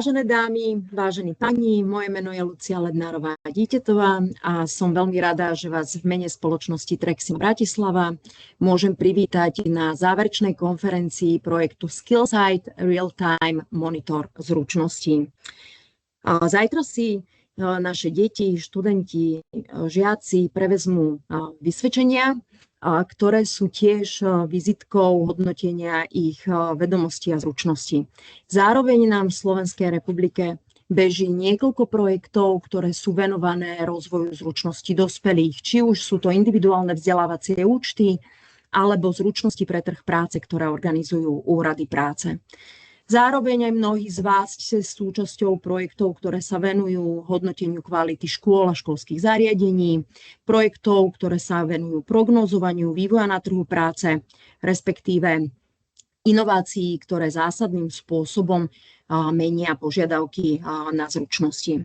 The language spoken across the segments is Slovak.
Vážené dámy, vážení pani, moje meno je Lucia Lednárová-Dítetová a som veľmi rada, že vás v mene spoločnosti Trexim Bratislava môžem privítať na záverečnej konferencii projektu Skillsight Real-Time Monitor zručností. Zajtra si naše deti, študenti, žiaci prevezmú vysvedčenia, ktoré sú tiež vizitkou hodnotenia ich vedomostí a zručností. Zároveň nám v Slovenskej republike beží niekoľko projektov, ktoré sú venované rozvoju zručností dospelých, či už sú to individuálne vzdelávacie účty, alebo zručnosti pre trh práce, ktoré organizujú úrady práce. Zároveň aj mnohí z vás ste súčasťou projektov, ktoré sa venujú hodnoteniu kvality škôl a školských zariadení, projektov, ktoré sa venujú prognózovaniu vývoja na trhu práce, respektíve inovácií, ktoré zásadným spôsobom menia požiadavky na zručnosti.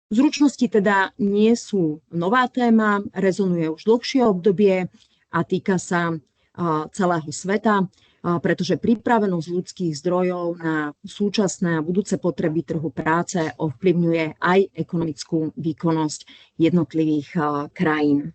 Zručnosti teda nie sú nová téma, rezonuje už dlhšie obdobie a týka sa celého sveta, pretože pripravenosť ľudských zdrojov na súčasné a budúce potreby trhu práce ovplyvňuje aj ekonomickú výkonnosť jednotlivých krajín.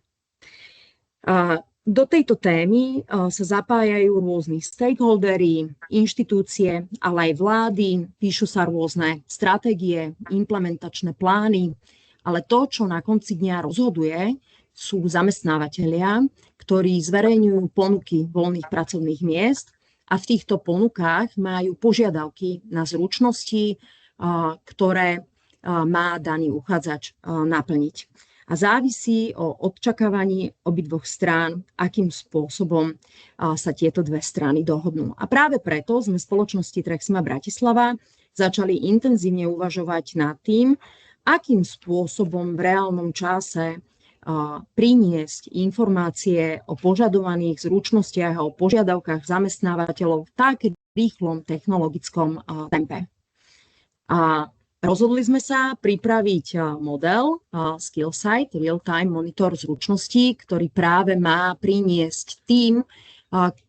Do tejto témy sa zapájajú rôzni stakeholdery, inštitúcie, ale aj vlády, píšu sa rôzne stratégie, implementačné plány, ale to, čo na konci dňa rozhoduje, sú zamestnávateľia, ktorí zverejňujú ponuky voľných pracovných miest a v týchto ponukách majú požiadavky na zručnosti, ktoré má daný uchádzač naplniť. A závisí o očakávaní obidvoch strán, akým spôsobom sa tieto dve strany dohodnú. A práve preto sme v spoločnosti Trexima Bratislava začali intenzívne uvažovať nad tým, akým spôsobom v reálnom čase priniesť informácie o požadovaných zručnostiach a o požiadavkách zamestnávateľov v tak rýchlom technologickom tempe. Rozhodli sme sa pripraviť model Skillsight Real-Time Monitor zručností, ktorý práve má priniesť tým,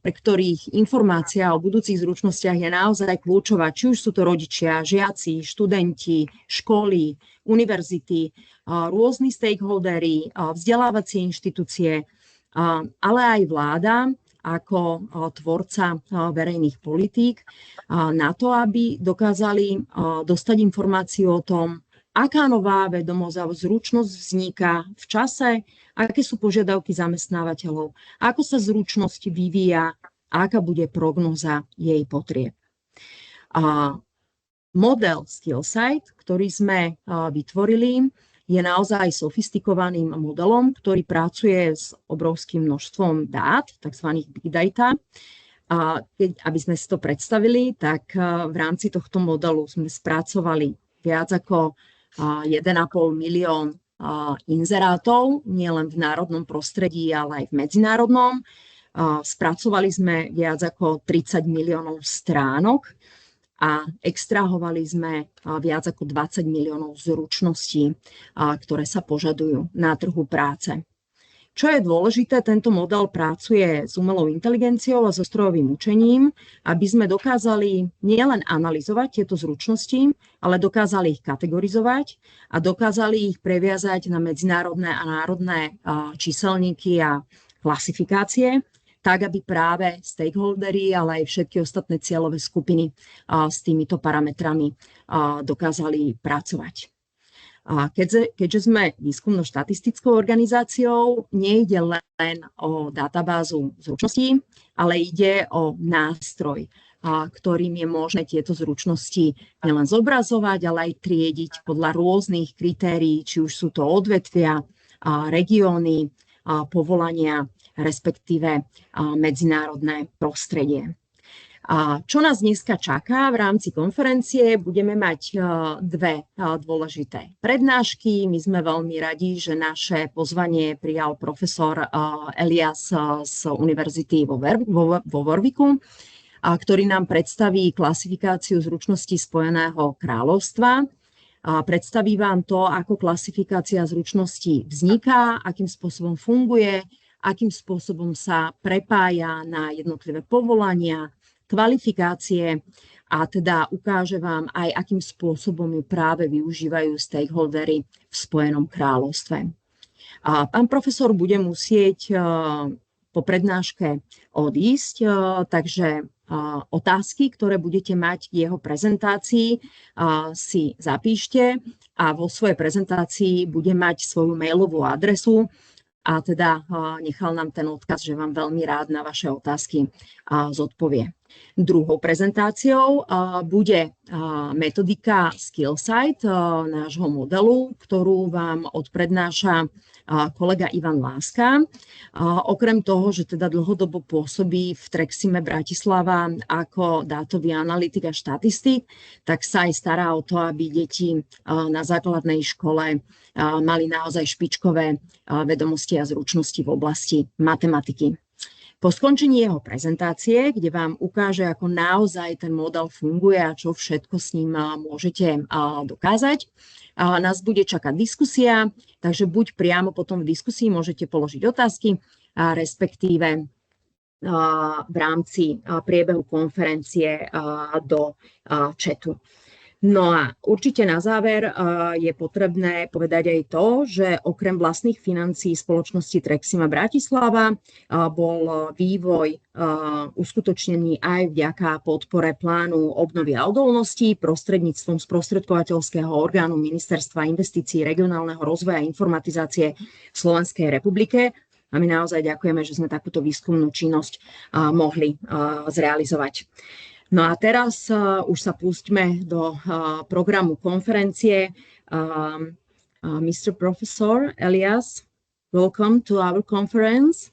pre ktorých informácia o budúcich zručnostiach je naozaj kľúčová, či už sú to rodičia, žiaci, študenti, školy, univerzity, rôzni stakeholdery, vzdelávacie inštitúcie, ale aj vláda ako tvorca verejných politík na to, aby dokázali dostať informáciu o tom, aká nová vedomosť a zručnosť vzniká v čase, aké sú požiadavky zamestnávateľov, ako sa zručnosť vyvíja a aká bude prognóza jej potrieb. Model Skillsight, ktorý sme vytvorili, je naozaj sofistikovaným modelom, ktorý pracuje s obrovským množstvom dát, tzv. Big data. Aby sme si to predstavili, tak v rámci tohto modelu sme spracovali viac ako 1,5 milión inzerátov, nielen v národnom prostredí, ale aj v medzinárodnom. Spracovali sme viac ako 30 miliónov stránok a extrahovali sme viac ako 20 miliónov zručností, ktoré sa požadujú na trhu práce. Čo je dôležité, tento model pracuje s umelou inteligenciou a so strojovým učením, aby sme dokázali nielen analyzovať tieto zručnosti, ale dokázali ich kategorizovať a dokázali ich previazať na medzinárodné a národné číselníky a klasifikácie, tak aby práve stakeholdery, ale aj všetky ostatné cieľové skupiny s týmito parametrami dokázali pracovať. Keďže sme výskumno-štatistickou organizáciou, nejde len o databázu zručností, ale ide o nástroj, ktorým je možné tieto zručnosti nielen zobrazovať, ale aj triediť podľa rôznych kritérií, či už sú to odvetvia, regióny, povolania, respektíve medzinárodné prostredie. Čo nás dneska čaká v rámci konferencie? Budeme mať dve dôležité prednášky. My sme veľmi radi, že naše pozvanie prijal profesor Elias z Univerzity vo Warwicku, ktorý nám predstaví klasifikáciu zručností Spojeného kráľovstva. Predstaví vám to, ako klasifikácia zručností vzniká, akým spôsobom funguje, akým spôsobom sa prepája na jednotlivé povolania, kvalifikácie a teda ukáže vám aj, akým spôsobom ju práve využívajú stakeholdery v Spojenom kráľovstve. A pán profesor bude musieť po prednáške odísť, takže otázky, ktoré budete mať k jeho prezentácii, si zapíšte a vo svojej prezentácii bude mať svoju mailovú adresu a teda nechal nám ten odkaz, že vám veľmi rád na vaše otázky zodpovie. Druhou prezentáciou bude metodika Skillsight nášho modelu, ktorú vám odprednáša kolega Ivan Láska. Okrem toho, že teda dlhodobo pôsobí v Trexime Bratislava ako dátový analytik a štatistik, tak sa aj stará o to, aby deti na základnej škole mali naozaj špičkové vedomosti a zručnosti v oblasti matematiky. Po skončení jeho prezentácie, kde vám ukáže, ako naozaj ten model funguje a čo všetko s ním môžete dokázať, nás bude čakať diskusia, takže buď priamo potom v diskusii môžete položiť otázky, respektíve v rámci priebehu konferencie do chatu. No a určite na záver je potrebné povedať aj to, že okrem vlastných financií spoločnosti Trexima Bratislava bol vývoj uskutočnený aj vďaka podpore plánu obnovy a odolnosti prostredníctvom sprostredkovateľského orgánu Ministerstva investícií, regionálneho rozvoja a informatizácie v Slovenskej republike. A my naozaj ďakujeme, že sme takúto výskumnú činnosť mohli zrealizovať. No a teraz už sa pustíme do programu konferencie. Mr. Professor Elias, welcome to our conference.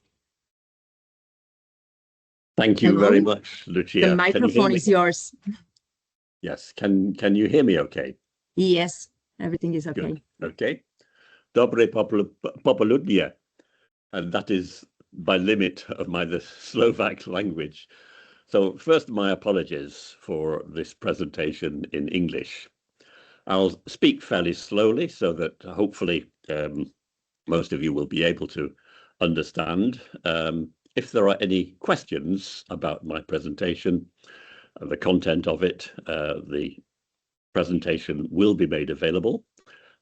Thank you very much, Lucia. The microphone is yours. Yes, can you hear me okay? Yes, everything is okay. Good. Okay. Dobre popoludnie. And that is by limit of the Slovak language. So first, my apologies for this presentation in English. I'll speak fairly slowly so that hopefully most of you will be able to understand. If there are any questions about my presentation, the content of it, the presentation will be made available.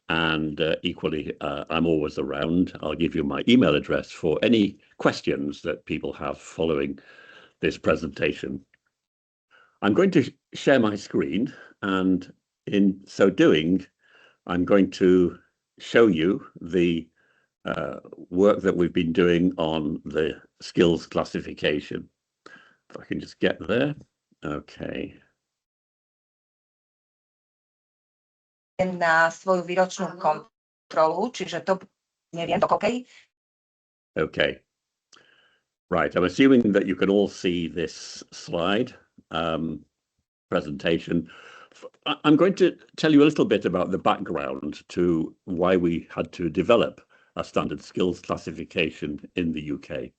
And equally, I'm always around. I'll give you my email address for any questions that people have following this presentation. I'm going to share my screen, and in so doing, I'm going to show you the work that we've been doing on the skills classification. If I can just get there. Okay. Na svoju výročnú kontrolu, čiže to neviem, to OK? Okay. Right, I'm assuming that you can all see this slide presentation. I'm going to tell you a little bit about the background to why we had to develop a standard skills classification in the UK.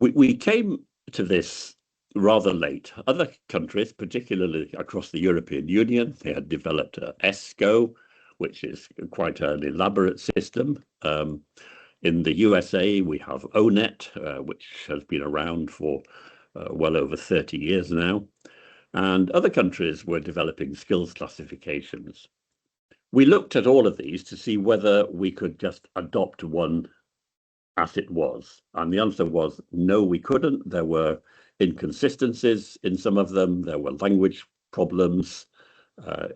We came to this rather late. Other countries, particularly across the European Union, they had developed ESCO, which is quite an elaborate system. In the USA, we have ONET, which has been around for well over 30 years now. And other countries were developing skills classifications. We looked at all of these to see whether we could just adopt one as it was. And the answer was no, we couldn't. There were inconsistencies in some of them. There were language problems.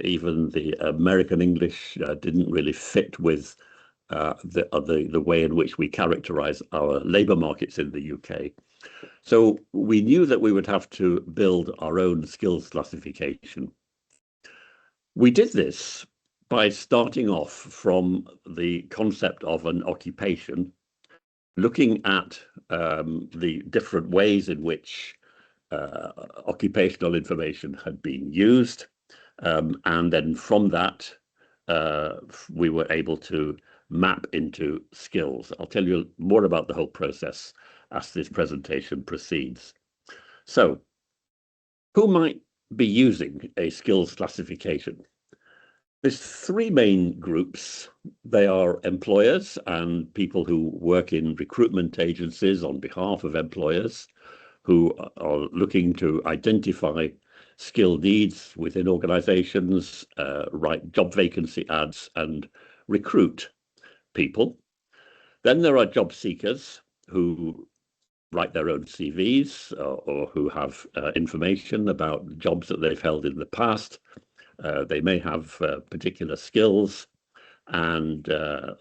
Even the American English didn't really fit with the way in which we characterize our labor markets in the UK. So we knew that we would have to build our own skills classification. We did this by starting off from the concept of an occupation, looking at the different ways in which occupational information had been used. And then from that, we were able to map into skills. I'll tell you more about the whole process as this presentation proceeds. So, who might be using a skills classification? There's three main groups. They are employers and people who work in recruitment agencies on behalf of employers who are looking to identify skill needs within organizations, write job vacancy ads, and recruit people. Then there are job seekers who write their own CVs or who have information about jobs that they've held in the past. They may have particular skills. And the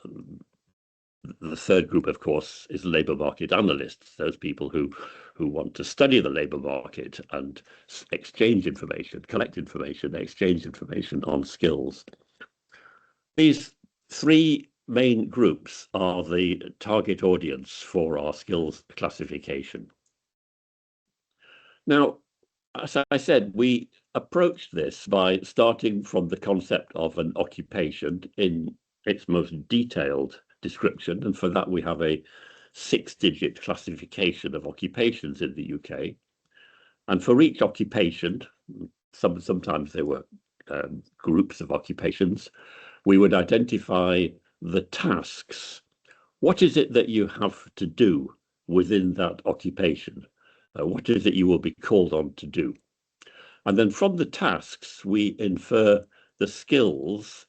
third group, of course, is labour market analysts, those people who want to study the labour market and exchange information, collect information, exchange information on skills. These three main groups are the target audience for our skills classification. Now, as I said, we approached this by starting from the concept of an occupation in its most detailed description, and for that we have a 6-digit classification of occupations in the UK. And for each occupation, sometimes there were groups of occupations, we would identify the tasks. What is it that you have to do within that occupation? What is it you will be called on to do? And then from the tasks, we infer the skills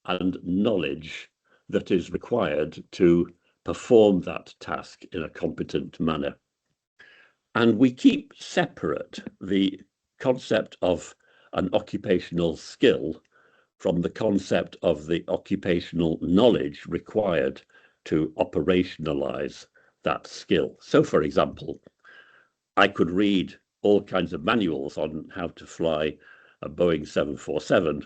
and knowledge that is required to perform that task in a competent manner. And we keep separate the concept of an occupational skill from the concept of the occupational knowledge required to operationalize that skill. So, for example, I could read all kinds of manuals on how to fly a Boeing 747,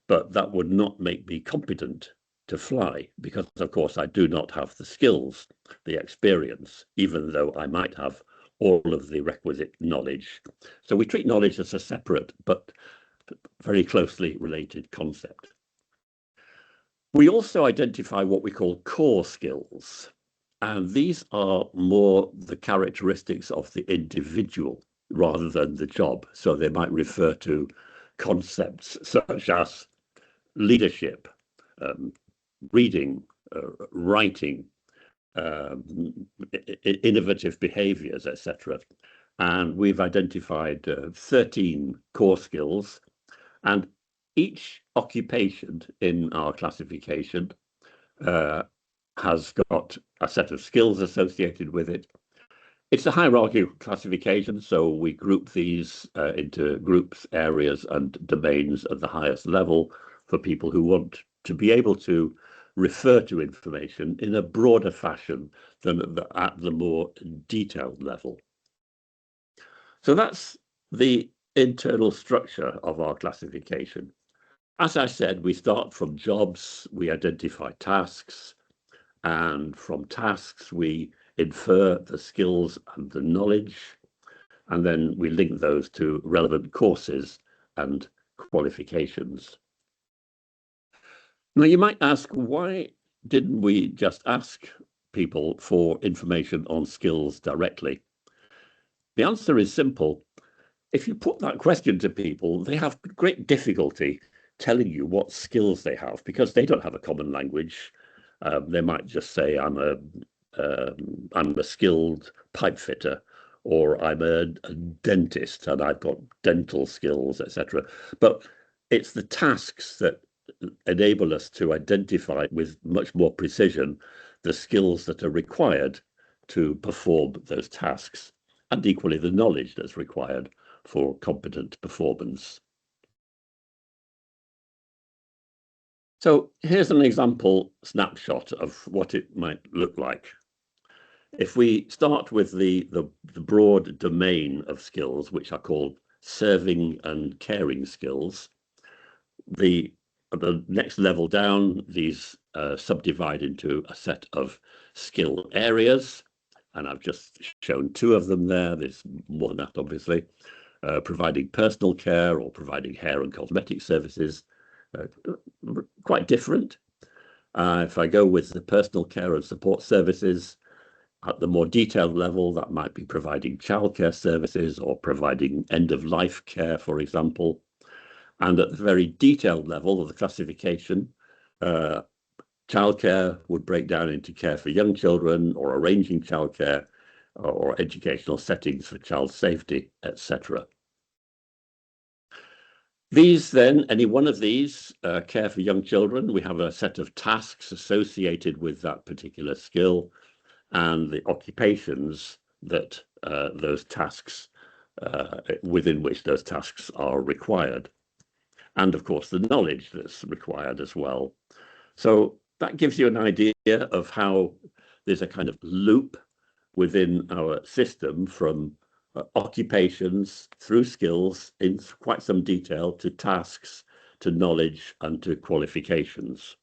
but that would not make me competent to fly because, of course, I do not have the skills, the experience, even though I might have all of the requisite knowledge. So we treat knowledge as a separate but very closely related concept. We also identify what we call core skills, and these are more the characteristics of the individual rather than the job. So they might refer to concepts such as leadership, reading, writing, innovative behaviors, etc. And we've identified 13 core skills, and each occupation in our classification has got a set of skills associated with it. It's a hierarchical classification, so we group these into groups, areas, and domains at the highest level for people who want to be able to refer to information in a broader fashion than at the more detailed level. So that's the internal structure of our classification. As I said, we start from jobs, we identify tasks, and from tasks we infer the skills and the knowledge, and then we link those to relevant courses and qualifications. Now, you might ask, why didn't we just ask people for information on skills directly? The answer is simple. If you put that question to people, they have great difficulty telling you what skills they have because they don't have a common language. They might just say, I'm a skilled pipe fitter, or I'm a dentist and I've got dental skills, etc. But it's the tasks that enable us to identify with much more precision the skills that are required to perform those tasks, and equally the knowledge that's required for competent performance. So here's an example snapshot of what it might look like. If we start with the broad domain of skills, which are called serving and caring skills, the next level down, these subdivide into a set of skill areas, and I've just shown 2 of them there. There's more than that, obviously. Providing personal care or providing hair and cosmetic services, quite different. If I go with the personal care and support services, at the more detailed level, that might be providing childcare services or providing end-of-life care, for example. And at the very detailed level of the classification, childcare would break down into care for young children or arranging childcare or educational settings for child safety, etc. These then, any one of these, care for young children. We have a set of tasks associated with that particular skill and the occupations that those tasks, within which those tasks are required. And of course, the knowledge that's required as well. So that gives you an idea of how there's a kind of loop within our system from occupations through skills in quite some detail to tasks, to knowledge and to qualifications.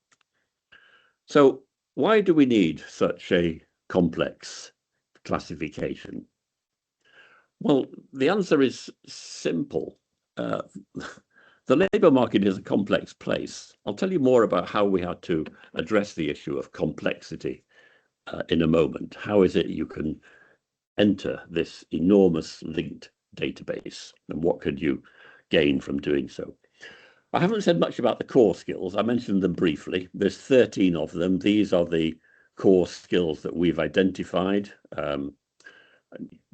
So why do we need such a complex classification? Well, the answer is simple. The labour market is a complex place. I'll tell you more about how we had to address the issue of complexity in a moment. How is it you can enter this enormous linked database, and what could you gain from doing so? I haven't said much about the core skills. I mentioned them briefly. There's 13 of them. These are the core skills that we've identified.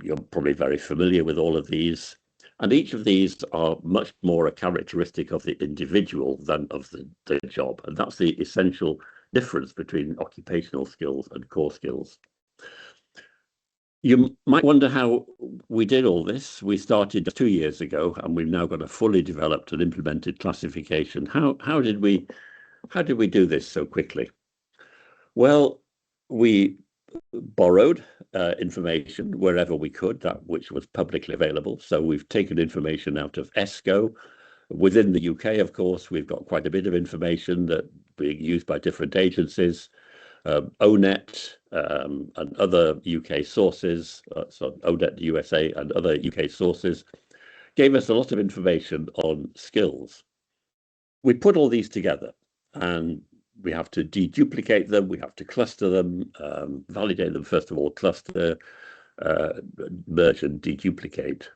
You're probably very familiar with all of these. And each of these are much more a characteristic of the individual than of the job. And that's the essential difference between occupational skills and core skills. You might wonder how we did all this. We started 2 years ago, and we've now got a fully developed and implemented classification. How did we do this so quickly? Well, we borrowed information wherever we could, that which was publicly available. So we've taken information out of ESCO. Within the UK, of course, we've got quite a bit of information that being used by different agencies. ONET and other UK sources, so ONET USA and other UK sources, gave us a lot of information on skills. We put all these together, and we have to deduplicate them, we have to cluster them, validate them first of all, cluster, merge and deduplicate.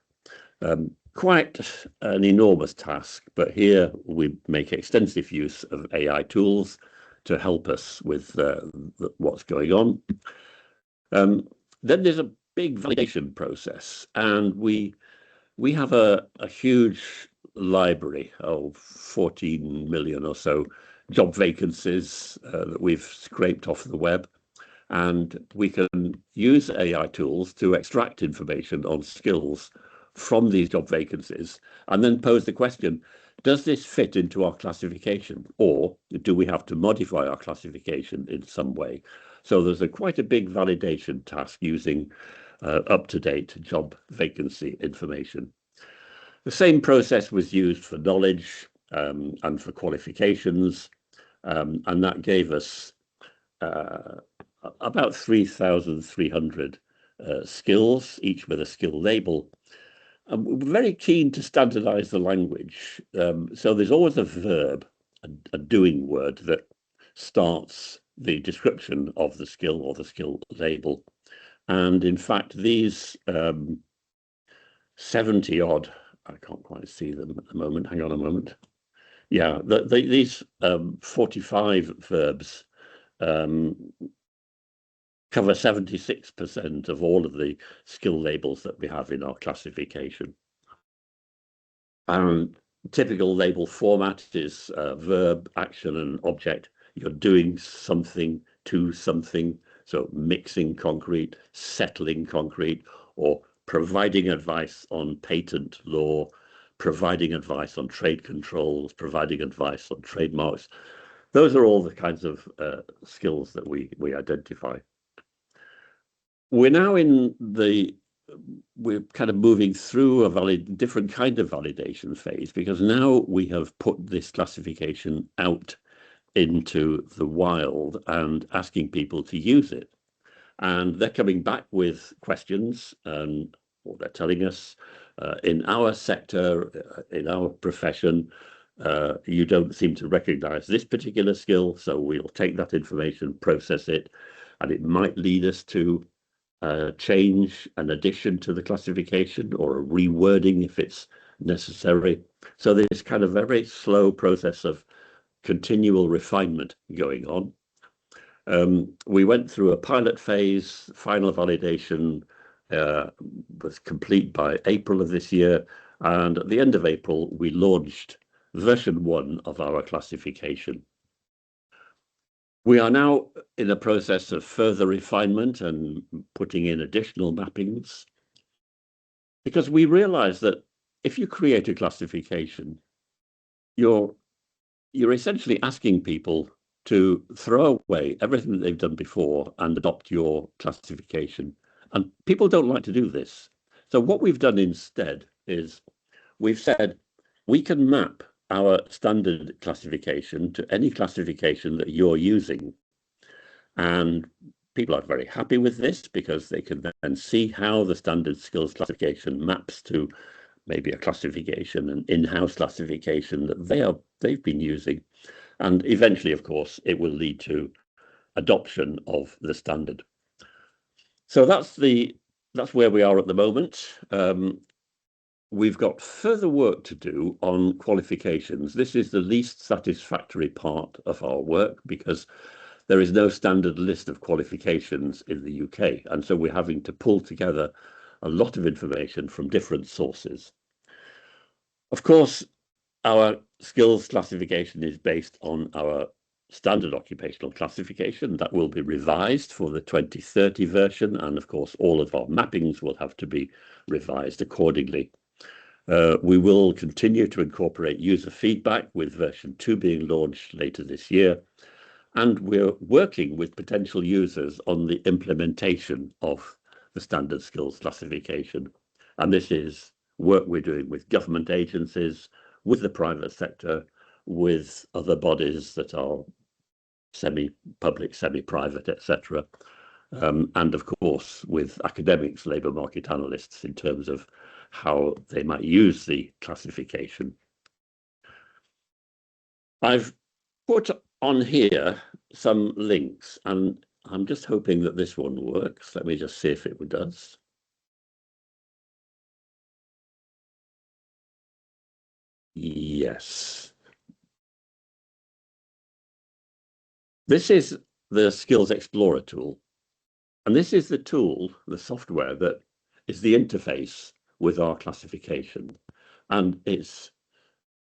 Quite an enormous task, but here we make extensive use of AI tools to help us with what's going on. Then there's a big validation process, and we have a huge library of 14 million or so job vacancies that we've scraped off the web, and we can use AI tools to extract information on skills from these job vacancies and then pose the question, does this fit into our classification, or do we have to modify our classification in some way? So there's quite a big validation task using up-to-date job vacancy information. The same process was used for knowledge and for qualifications, and that gave us about 3,300 skills, each with a skill label. We're very keen to standardize the language. So there's always a verb, a doing word that starts the description of the skill or the skill label. And in fact, these 70 odd, I can't quite see them at the moment. Hang on a moment. Yeah, these 45 verbs cover 76% of all of the skill labels that we have in our classification. Typical label format is verb, action, and object. You're doing something to something, so mixing concrete, settling concrete, or providing advice on patent law, providing advice on trade controls, providing advice on trademarks. Those are all the kinds of skills that we identify. We're now we're kind of moving through a different kind of validation phase, because now we have put this classification out into the wild and asking people to use it. And they're coming back with questions, and what they're telling us, in our sector, in our profession, you don't seem to recognize this particular skill, so we'll take that information, process it, and it might lead us to change an addition to the classification or a rewording if it's necessary. So there's kind of very slow process of continual refinement going on. We went through a pilot phase. Final validation was complete by April of this year, and at the end of April we launched version 1 of our classification. We are now in a process of further refinement and putting in additional mappings, because we realize that if you create a classification, you're essentially asking people to throw away everything that they've done before and adopt your classification. And people don't like to do this. So what we've done instead is we've said we can map our standard classification to any classification that you're using. And people are very happy with this because they can then see how the standard skills classification maps to maybe a classification, an in-house classification that they've been using. And eventually, of course, it will lead to adoption of the standard. So that's where we are at the moment. We've got further work to do on qualifications. This is the least satisfactory part of our work because there is no standard list of qualifications in the UK. And so we're having to pull together a lot of information from different sources. Of course, our skills classification is based on our standard occupational classification that will be revised for the 2030 version. And of course, all of our mappings will have to be revised accordingly. We will continue to incorporate user feedback with version 2 being launched later this year. And we're working with potential users on the implementation of the standard skills classification. And this is work we're doing with government agencies, with the private sector, with other bodies that are semi-public, semi-private, etc. And of course, with academics, labour market analysts, in terms of how they might use the classification. I've put on here some links, and I'm just hoping that this one works. Let me just see if it does. Yes. This is the Skills Explorer tool. And this is the tool, the software that is the interface with our classification. And it's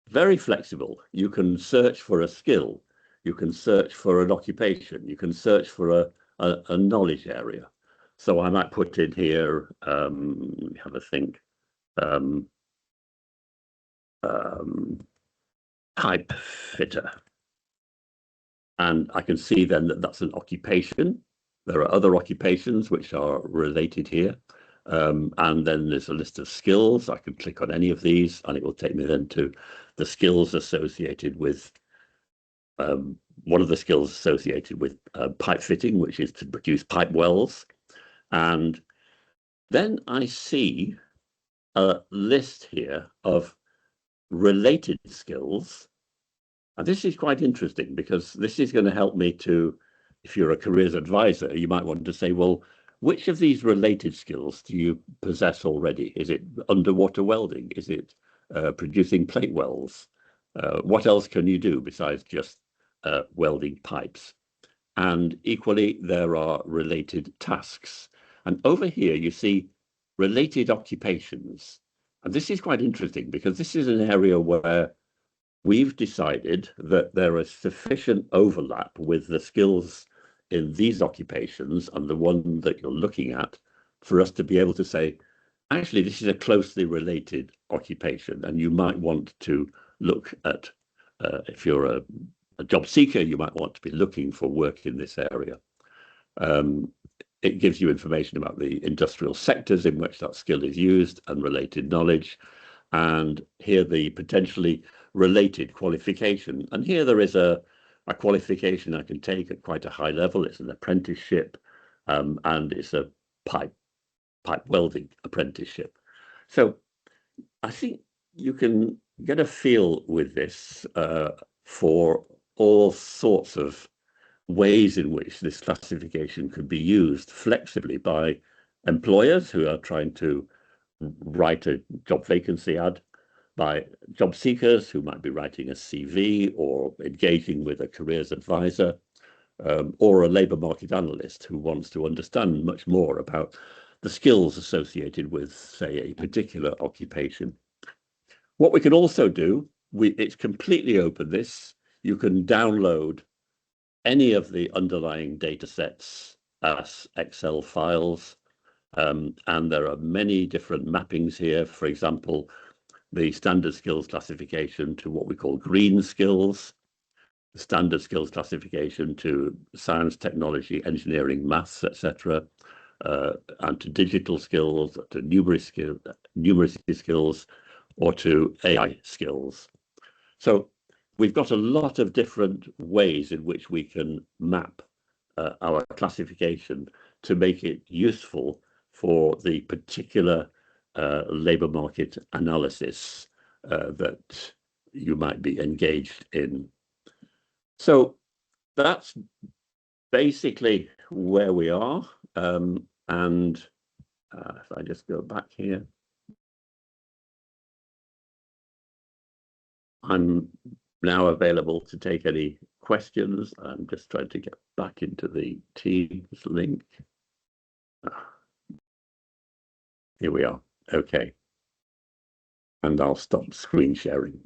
very flexible. You can search for a skill, you can search for an occupation, you can search for a knowledge area. So I might put in here, let me have a think, pipe fitter. And I can see then that that's an occupation. There are other occupations which are related here. And then there's a list of skills. I can click on any of these and it will take me then to the skills associated with one of the skills associated with pipe fitting, which is to produce pipe wells. And then I see a list here of related skills. And this is quite interesting because this is going to help me to, if you're a careers advisor, you might want to say, well, which of these related skills do you possess already? Is it underwater welding? Is it producing plate wells? What else can you do besides just welding pipes? And equally, there are related tasks. And over here, you see related occupations. And this is quite interesting because this is an area where we've decided that there is sufficient overlap with the skills in these occupations and the one that you're looking at for us to be able to say, actually, this is a closely related occupation. And you might want to look at, if you're a job seeker, you might want to be looking for work in this area. It gives you information about the industrial sectors in which that skill is used and related knowledge. And here the potentially related qualification. And here there is a qualification I can take at quite a high level. It's an apprenticeship and it's a pipe welding apprenticeship. So I think you can get a feel with this for all sorts of ways in which this classification could be used flexibly by employers who are trying to write a job vacancy ad, by job seekers who might be writing a CV or engaging with a careers advisor, or a labour market analyst who wants to understand much more about the skills associated with, say, a particular occupation. What we can also do it's completely open. You can download any of the underlying data sets as Excel files. And there are many different mappings here. For example, the standard skills classification to what we call green skills, the standard skills classification to science, technology, engineering, maths, etc., and to digital skills, to numeracy skills, or to AI skills. So we've got a lot of different ways in which we can map our classification to make it useful for the particular labour market analysis that you might be engaged in. So that's basically where we are. And if I just go back here, I'm now available to take any questions. I'm just trying to get back into the Teams link. Here we are. Okay. And I'll stop screen sharing.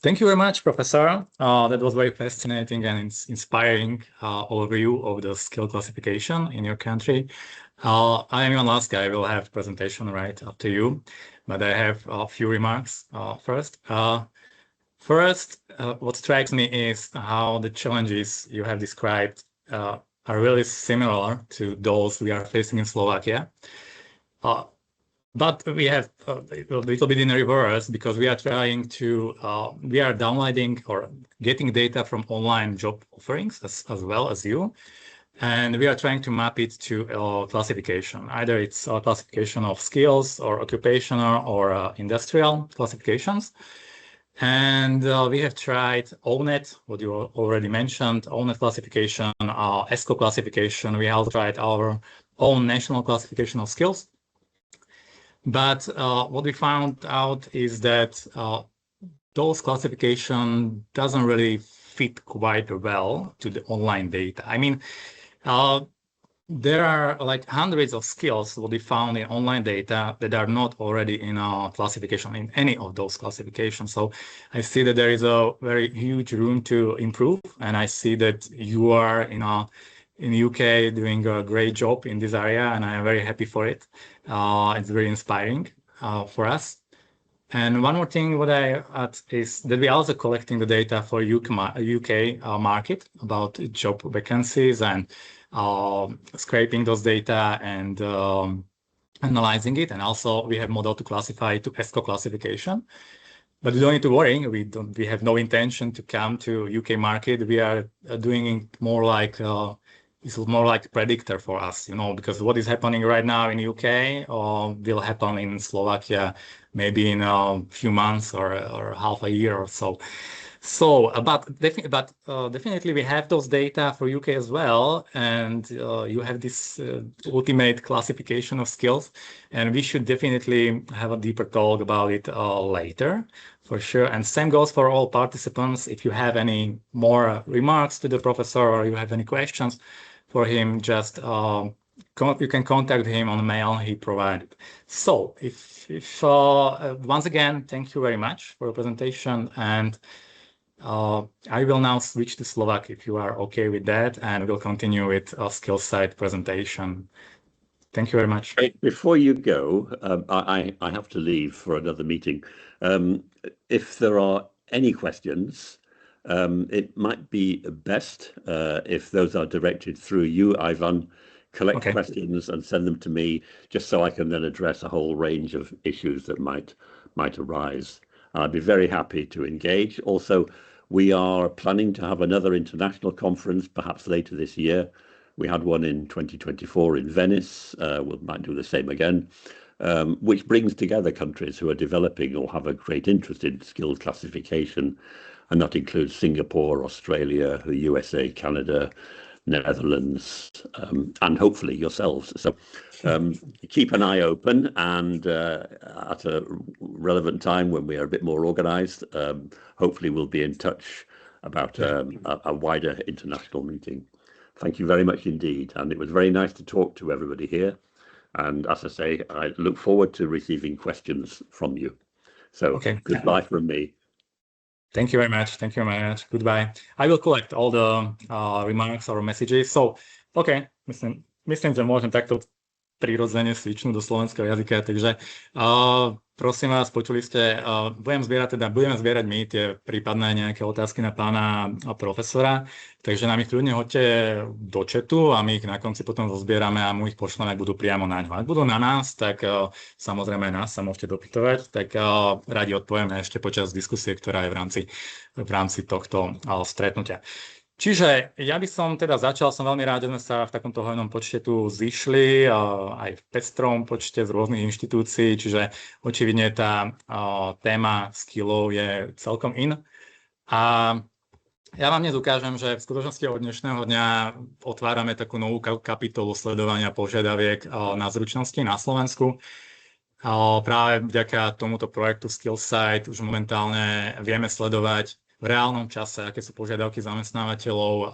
Thank you very much, Professor. That was very fascinating and inspiring overview of the skill classification in your country. I am Ivan Laska. I will have presentation right after you, but I have a few remarks first. First, what strikes me is how the challenges you have described are really similar to those we are facing in Slovakia. But we have a little bit in reverse because we are trying to, we are downloading or getting data from online job offerings as well as you. And we are trying to map it to classification. Either it's a classification of skills or occupational or industrial classifications. And we have tried ONET, what you already mentioned, ONET classification, ESCO classification. We have tried our own national classification of skills. But what we found out is that those classification doesn't really fit quite well to the online data. I mean, there are like hundreds of skills will be found in online data that are not already in our classification in any of those classifications. So I see that there is a very huge room to improve, and I see that you are in UK doing a great job in this area, and I am very happy for it. It's very inspiring for us. And one more thing what I add is that we are also collecting the data for UK market about job vacancies and scraping those data and analyzing it. And also we have model to classify to ESCO classification. But you don't need to worry. We have no intention to come to UK market. We are doing it more like it's more like predictor for us, you know, because what is happening right now in UK will happen in Slovakia maybe in a few months or half a year or so. So, but definitely we have those data for UK as well, and you have this ultimate classification of skills, and we should definitely have a deeper talk about it later, for sure. And same goes for all participants. If you have any more remarks to the professor or you have any questions for him, just you can contact him on the mail he provided. So, if once again, thank you very much for your presentation, and I will now switch to Slovak if you are okay with that, and we'll continue with a skill site presentation. Thank you very much. Before you go, I have to leave for another meeting. If there are any questions, it might be best if those are directed through you, Ivan. Collect questions and send them to me, just so I can then address a whole range of issues that might arise. I'd be very happy to engage. Also, we are planning to have another international conference, perhaps later this year. We had one in 2024 in Venice. We might do the same again, which brings together countries who are developing or have a great interest in skills classification. And that includes Singapore, Australia, the USA, Canada, Netherlands, and hopefully yourselves. So keep an eye open, and at a relevant time when we are a bit more organized, hopefully we'll be in touch about a wider international meeting. Thank you very much indeed. And it was very nice to talk to everybody here. And as I say, I look forward to receiving questions from you. So Okay. goodbye from me. Thank you very much. Thank you very much. Goodbye. I will collect all the remarks or messages. So, okay, myslím, že môžem takto prirodzene svičnúť do slovenského jazyka, takže prosím vás, počuli ste, budeme zbierať my tie prípadné nejaké otázky na pána profesora, takže nám ich ľudne hoďte do chatu a my ich na konci potom zozbierame a mu ich pošleme, ak budú priamo na ňo. Ak budú na nás, tak samozrejme nás sa môžete dopytovať, tak radi odpovieme ešte počas diskusie, ktorá je v rámci tohto stretnutia. Čiže ja by som teda začal, som veľmi rád, že sme sa v takomto hojnom počte tu zišli, aj v pestrom počte z rôznych inštitúcií, čiže očividne tá téma skillov je celkom in. A ja vám dnes ukážem, že v skutočnosti od dnešného dňa otvárame takú novú kapitolu sledovania požiadaviek na zručnosti na Slovensku. Práve vďaka tomuto projektu Skillsight už momentálne vieme sledovať v reálnom čase, aké sú požiadavky zamestnávateľov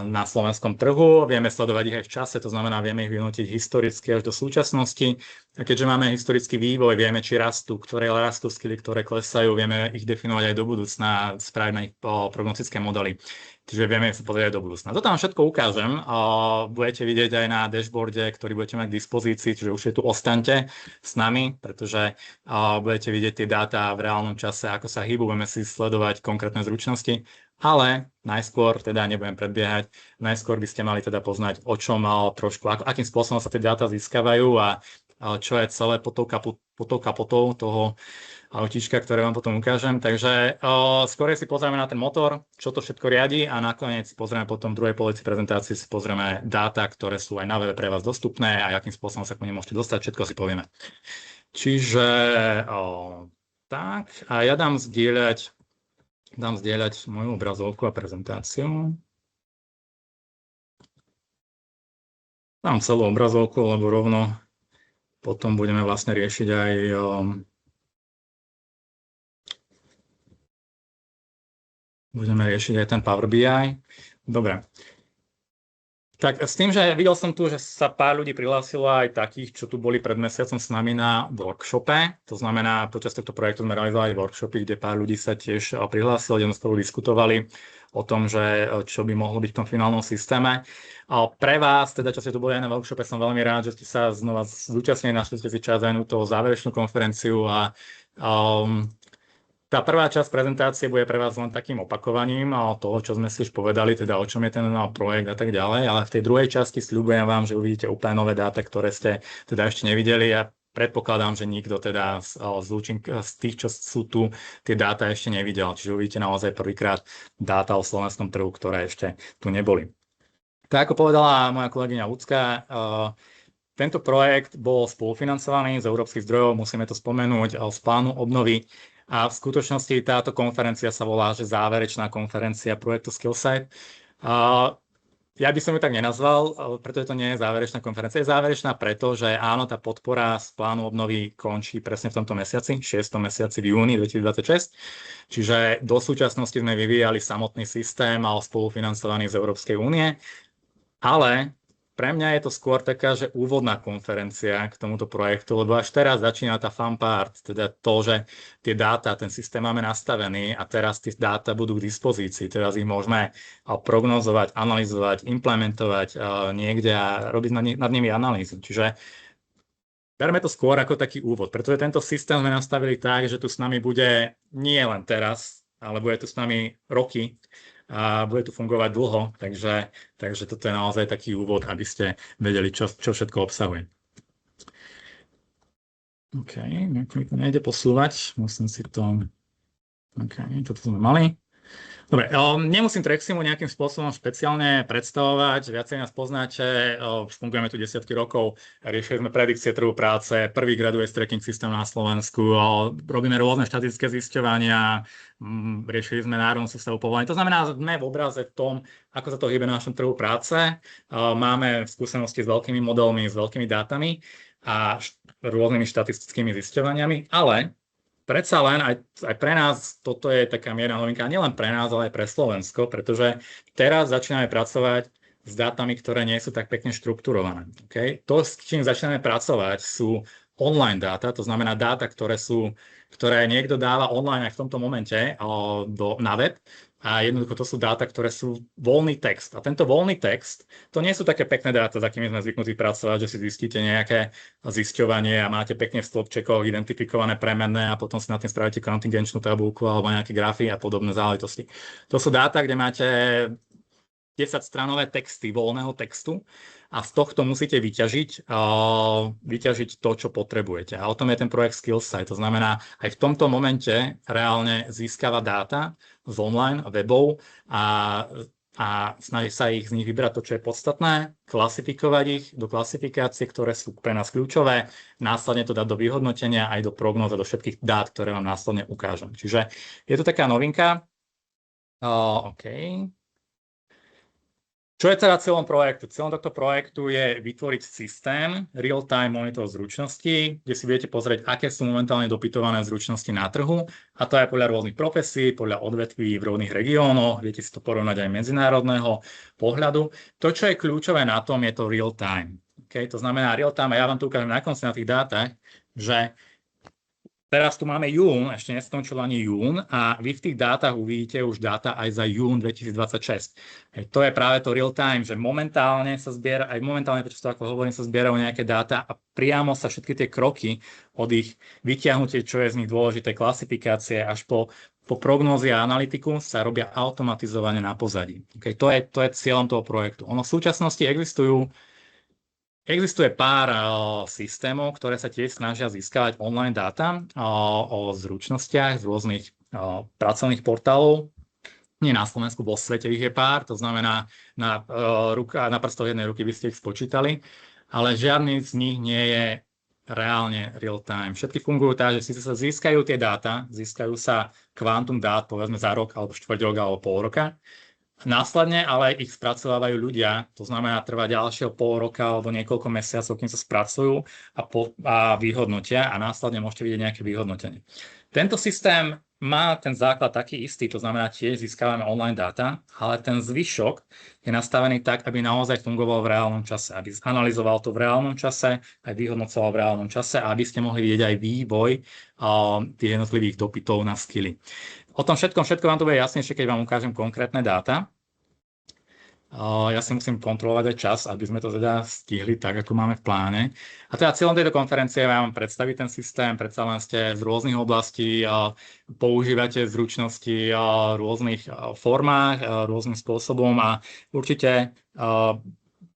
na slovenskom trhu. Vieme sledovať ich aj v čase, to znamená, vieme ich vyhodnotiť historicky až do súčasnosti. A keďže máme historický vývoj, vieme, či rastú, ktoré rastú skily, ktoré klesajú, vieme ich definovať aj do budúcna, spraviť na ich prognostické modely. Čiže vieme sa pozrieť aj do budúcna. To tam všetko ukážem. Budete vidieť aj na dashboarde, ktorý budete mať k dispozícii, čiže už je tu ostaňte s nami, pretože budete vidieť tie dáta v reálnom čase, ako sa hýbu, budeme si sledovať konkrétne zručnosti, ale najskôr, teda nebudem predbiehať, najskôr by ste mali teda poznať, o čom trošku, akým spôsobom sa tie dáta získavajú a čo je celé pod tou kapotou toho autíčka, ktoré vám potom ukážem. Takže skôr si pozrieme na ten motor, čo to všetko riadi a nakoniec si pozrieme potom v druhej polovici prezentácie si pozrieme dáta, ktoré sú aj na webe pre vás dostupné a akým spôsobom sa k nemu môžete dostať, všetko si povieme. Čiže tak a ja dám zdieľať moju obrazovku a prezentáciu. Dám celú obrazovku, lebo rovno potom budeme vlastne riešiť aj ten Power BI. Dobre. Tak s tým, že videl som tu, že sa pár ľudí prihlásilo aj takých, čo tu boli pred mesiacom s nami na workshope. To znamená, počas tohto projektu sme realizovali workshopy, kde pár ľudí sa tiež prihlásilo, kde sme spolu diskutovali o tom, že čo by mohlo byť v tom finálnom systéme. Pre vás, teda čo ste tu boli aj na workshope, som veľmi rád, že ste sa znova zúčastnili, našli ste si čas aj na tú záverečnú konferenciu a tá prvá časť prezentácie bude pre vás len takým opakovaním toho, čo sme si už povedali, teda o čom je ten projekt a tak ďalej, ale v tej druhej časti sľubujem vám, že uvidíte úplne nové dáta, ktoré ste teda ešte nevideli a predpokladám, že nikto teda z tých, čo sú tu, tie dáta ešte nevidel, čiže uvidíte naozaj prvýkrát dáta o slovenskom trhu, ktoré ešte tu neboli. Tak ako povedala moja kolegyňa Ľudská, tento projekt bol spolufinancovaný z európskych zdrojov, musíme to spomenúť, z plánu obnovy. A v skutočnosti táto konferencia sa volá, že záverečná konferencia projektu Skillsight. Ja by som ju tak nenazval, pretože to nie je záverečná konferencia. Je záverečná preto, že áno, tá podpora z plánu obnovy končí presne v tomto mesiaci, 6. mesiaci v júni 2026. Čiže do súčasnosti sme vyvíjali samotný systém a spolufinancovaný z Európskej únie. Ale pre mňa je to skôr taká, že úvodná konferencia k tomuto projektu, lebo až teraz začína tá fun part, teda to, že tie dáta, ten systém máme nastavený a teraz tie dáta budú k dispozícii. Teraz ich môžeme prognozovať, analyzovať, implementovať niekde a robiť nad nimi analýzy. Čiže berme to skôr ako taký úvod, pretože tento systém sme nastavili tak, že tu s nami bude nie len teraz, ale bude tu s nami roky, a bude tu fungovať dlho, takže toto je naozaj taký úvod, aby ste vedeli, čo všetko obsahuje. OK, mi to nejde posúvať, musím si to... OK, toto sme mali. Dobre, nemusím Treximu nejakým spôsobom špeciálne predstavovať, viacej nás poznáte, fungujeme tu desiatky rokov, riešili sme predikcie trhu práce, prvý graduate tracking systém na Slovensku, robíme rôzne štatistické zisťovania, riešili sme národnú sústavu povolení. To znamená, sme v obraze v tom, ako sa to hýbe na našom trhu práce, máme skúsenosti s veľkými modelmi, s veľkými dátami a rôznymi štatistickými zisťovaniami, ale predsa len aj pre nás toto je taká mierna novinka, nielen pre nás, ale aj pre Slovensko, pretože teraz začíname pracovať s dátami, ktoré nie sú tak pekne štrukturované. Okay? To, s čím začíname pracovať, sú online dáta, to znamená dáta, ktoré niekto dáva online aj v tomto momente na web. A jednoducho to sú dáta, ktoré sú voľný text. A tento voľný text, to nie sú také pekné dáta, s akými sme zvyknutí pracovať, že si zistíte nejaké zisťovanie a máte pekne v stĺpčekoch identifikované premenné a potom si na tým spravíte kontingenčnú tabulku alebo nejaké grafy a podobné záležitosti. To sú dáta, kde máte 10-stranové texty voľného textu a z tohto musíte vyťažiť to, čo potrebujete. A o tom je ten projekt Skillsight. To znamená, aj v tomto momente reálne získava dáta z online webov a snaží sa z nich vybrať to, čo je podstatné, klasifikovať ich do klasifikácie, ktoré sú pre nás kľúčové, následne to dať do vyhodnotenia aj do prognóz a do všetkých dát, ktoré vám následne ukážem. Čiže je to taká novinka. OK. Čo je teda cieľom projektu? Cieľom tohto projektu je vytvoriť systém real-time monitor zručností, kde si viete pozrieť, aké sú momentálne dopytované zručnosti na trhu, a to aj podľa rôznych profesí, podľa odvetví v rôznych regiónoch, viete si to porovnať aj medzinárodného pohľadu. To, čo je kľúčové na tom, je to real-time. Okay? To znamená real-time, a ja vám tu ukážem na konci na tých dátach, že teraz tu máme jún, ešte neskončil ani jún a vy v tých dátach uvidíte už dáta aj za jún 2026. To je práve to real time, že momentálne sa zbiera, aj momentálne, prečo to ako hovorím, sa zbierajú nejaké dáta a priamo sa všetky tie kroky od ich vyťahnutie, čo je z nich dôležité, klasifikácie až po prognózy a analytiku sa robia automatizovane na pozadí. Okay, to je cieľom toho projektu. Ono v súčasnosti Existuje pár systémov, ktoré sa tiež snažia získavať online dáta o zručnostiach z rôznych pracovných portálov. Nie na Slovensku, vo svete ich je pár, to znamená na prstoch jednej ruky by ste ich spočítali, ale žiadny z nich nie je reálne real time. Všetky fungujú tak, že si sa získajú tie dáta, získajú sa kvantum dát, povedzme za rok, alebo štvrť rok, alebo pol roka. Následne ale ich spracovávajú ľudia, to znamená trvá ďalšieho pol roka alebo niekoľko mesiacov, kým sa spracujú a vyhodnotia a následne môžete vidieť nejaké vyhodnotenie. Tento systém má ten základ taký istý, to znamená tiež získavame online dáta, ale ten zvyšok je nastavený tak, aby naozaj fungoval v reálnom čase, aby analyzoval to v reálnom čase, aj vyhodnocoval v reálnom čase a aby ste mohli vidieť aj vývoj tých jednotlivých dopytov na skily. O tom všetko vám to bude jasnejšie, keď vám ukážem konkrétne dáta. Ja si musím kontrolovať aj čas, aby sme to teda stihli tak, ako máme v pláne. A teda cieľom tejto konferencie je vám predstaviť ten systém, predsa len ste z rôznych oblastí, používate zručnosti v rôznych formách, rôznym spôsobom a určite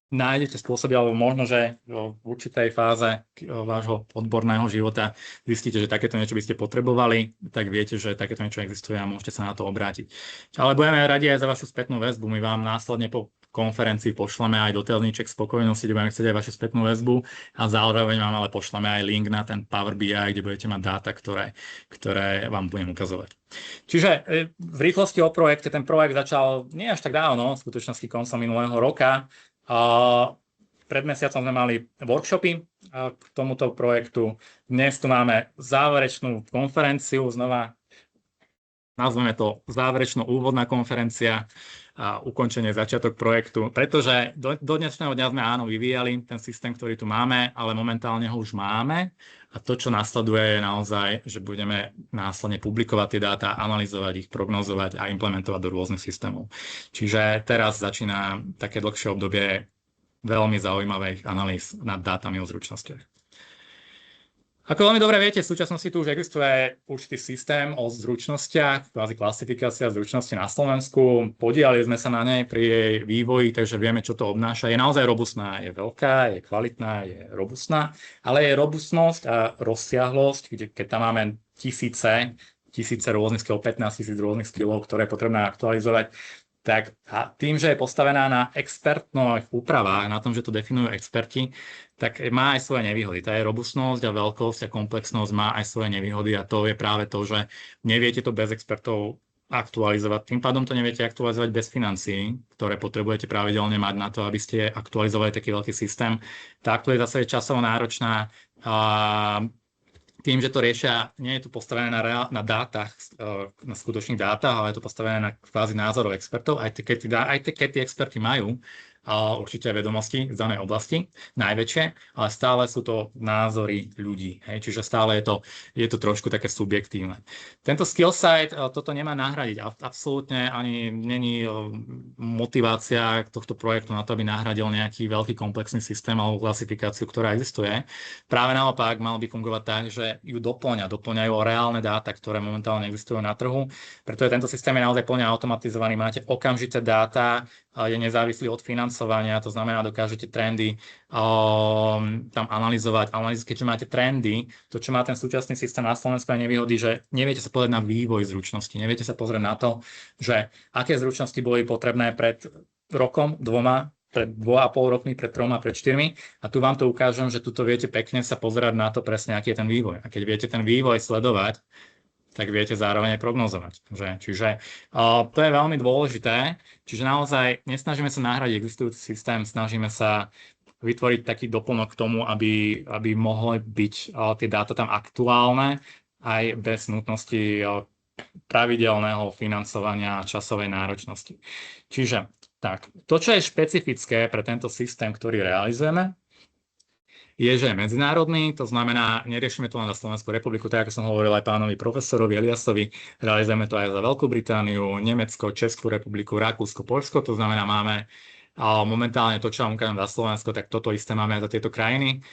nájdete spôsoby, alebo možno, že v určitej fáze vášho odborného života zistíte, že takéto niečo by ste potrebovali, tak viete, že takéto niečo existuje a môžete sa na to obrátiť. Ale budeme radi aj za vašu spätnú väzbu. My vám následne po konferencii pošleme aj dotazníček spokojnosti, kde budeme chcieť aj vašu spätnú väzbu a zároveň vám ale pošleme aj link na ten Power BI, kde budete mať dáta, ktoré vám budem ukazovať. Čiže v rýchlosti o projekte, ten projekt začal nie až tak dávno, v skutočnosti koncom minulého roka. Pred mesiacom sme mali workshopy k tomuto projektu. Dnes tu máme záverečnú konferenciu, znova nazveme to záverečná úvodná konferencia a ukončenie začiatok projektu, pretože do dnešného dňa sme áno vyvíjali ten systém, ktorý tu máme, ale momentálne ho už máme a to, čo nasleduje, je naozaj, že budeme následne publikovať tie dáta, analyzovať ich, prognozovať a implementovať do rôznych systémov. Čiže teraz začína také dlhšie obdobie veľmi zaujímavých analýz nad dátami o zručnostiach. Ako veľmi dobre viete, v súčasnosti tu už existuje určitý systém o zručnostiach, kvázi klasifikácia zručnosti na Slovensku. Podielali sme sa na nej pri jej vývoji, takže vieme, čo to obnáša. Je naozaj robustná, je veľká, je kvalitná, je robustná, ale jej robustnosť a rozsiahlosť, keď tam máme tisíce rôznych skillov, 15 000 rôznych skillov, ktoré je potrebné aktualizovať, tak a tým, že je postavená na expertných úpravách, na tom, že to definujú experti, tak má aj svoje nevýhody. Tá je robustnosť a veľkosť a komplexnosť má aj svoje nevýhody a to je práve to, že neviete to bez expertov aktualizovať. Tým pádom to neviete aktualizovať bez financií, ktoré potrebujete pravidelne mať na to, aby ste aktualizovali taký veľký systém. Tá aktualizácia je časovo náročná. Tým, že to riešia, nie je to postavené na dátach, na skutočných dátach, ale je to postavené na kvázi názorov expertov. Aj keď tí experti majú určite vedomosti z danej oblasti, najväčšie, ale stále sú to názory ľudí. Hej? Čiže stále je to trošku také subjektívne. Tento skill site toto nemá nahradiť. Absolútne ani není motivácia tohto projektu na to, aby nahradil nejaký veľký komplexný systém alebo klasifikáciu, ktorá existuje. Práve naopak mal by fungovať tak, že ju doplňajú o reálne dáta, ktoré momentálne existujú na trhu. Preto je tento systém je naozaj plne automatizovaný. Máte okamžité dáta, je nezávislý od financovania, to znamená, dokážete trendy tam analyzovať. Keďže máte trendy, to, čo má ten súčasný systém na Slovensku, je nevýhody, že neviete sa pozrieť na vývoj zručnosti, neviete sa pozrieť na to, že aké zručnosti boli potrebné pred rokom, dvoma, pred 2,5 rokmi, pred 3, pred 4. A tu vám to ukážem, že tuto viete pekne sa pozerať na to presne, aký je ten vývoj. A keď viete ten vývoj sledovať, tak viete zároveň aj prognozovať. Čiže to je veľmi dôležité. Čiže naozaj nesnažíme sa nahradiť existujúci systém, snažíme sa vytvoriť taký doplnok k tomu, aby mohli byť tie dáta tam aktuálne aj bez nutnosti pravidelného financovania a časovej náročnosti. Čiže tak, to, čo je špecifické pre tento systém, ktorý realizujeme, je, že je medzinárodný, to znamená, neriešime to len na Slovenskú republiku, tak ako som hovoril aj pánovi profesorovi Eliasovi, realizujeme to aj za Veľkú Britániu, Nemecko, Českú republiku, Rakúsko, Poľsko, to znamená, máme momentálne to, čo vám ukážem za Slovensko, tak toto isté máme aj za tieto krajiny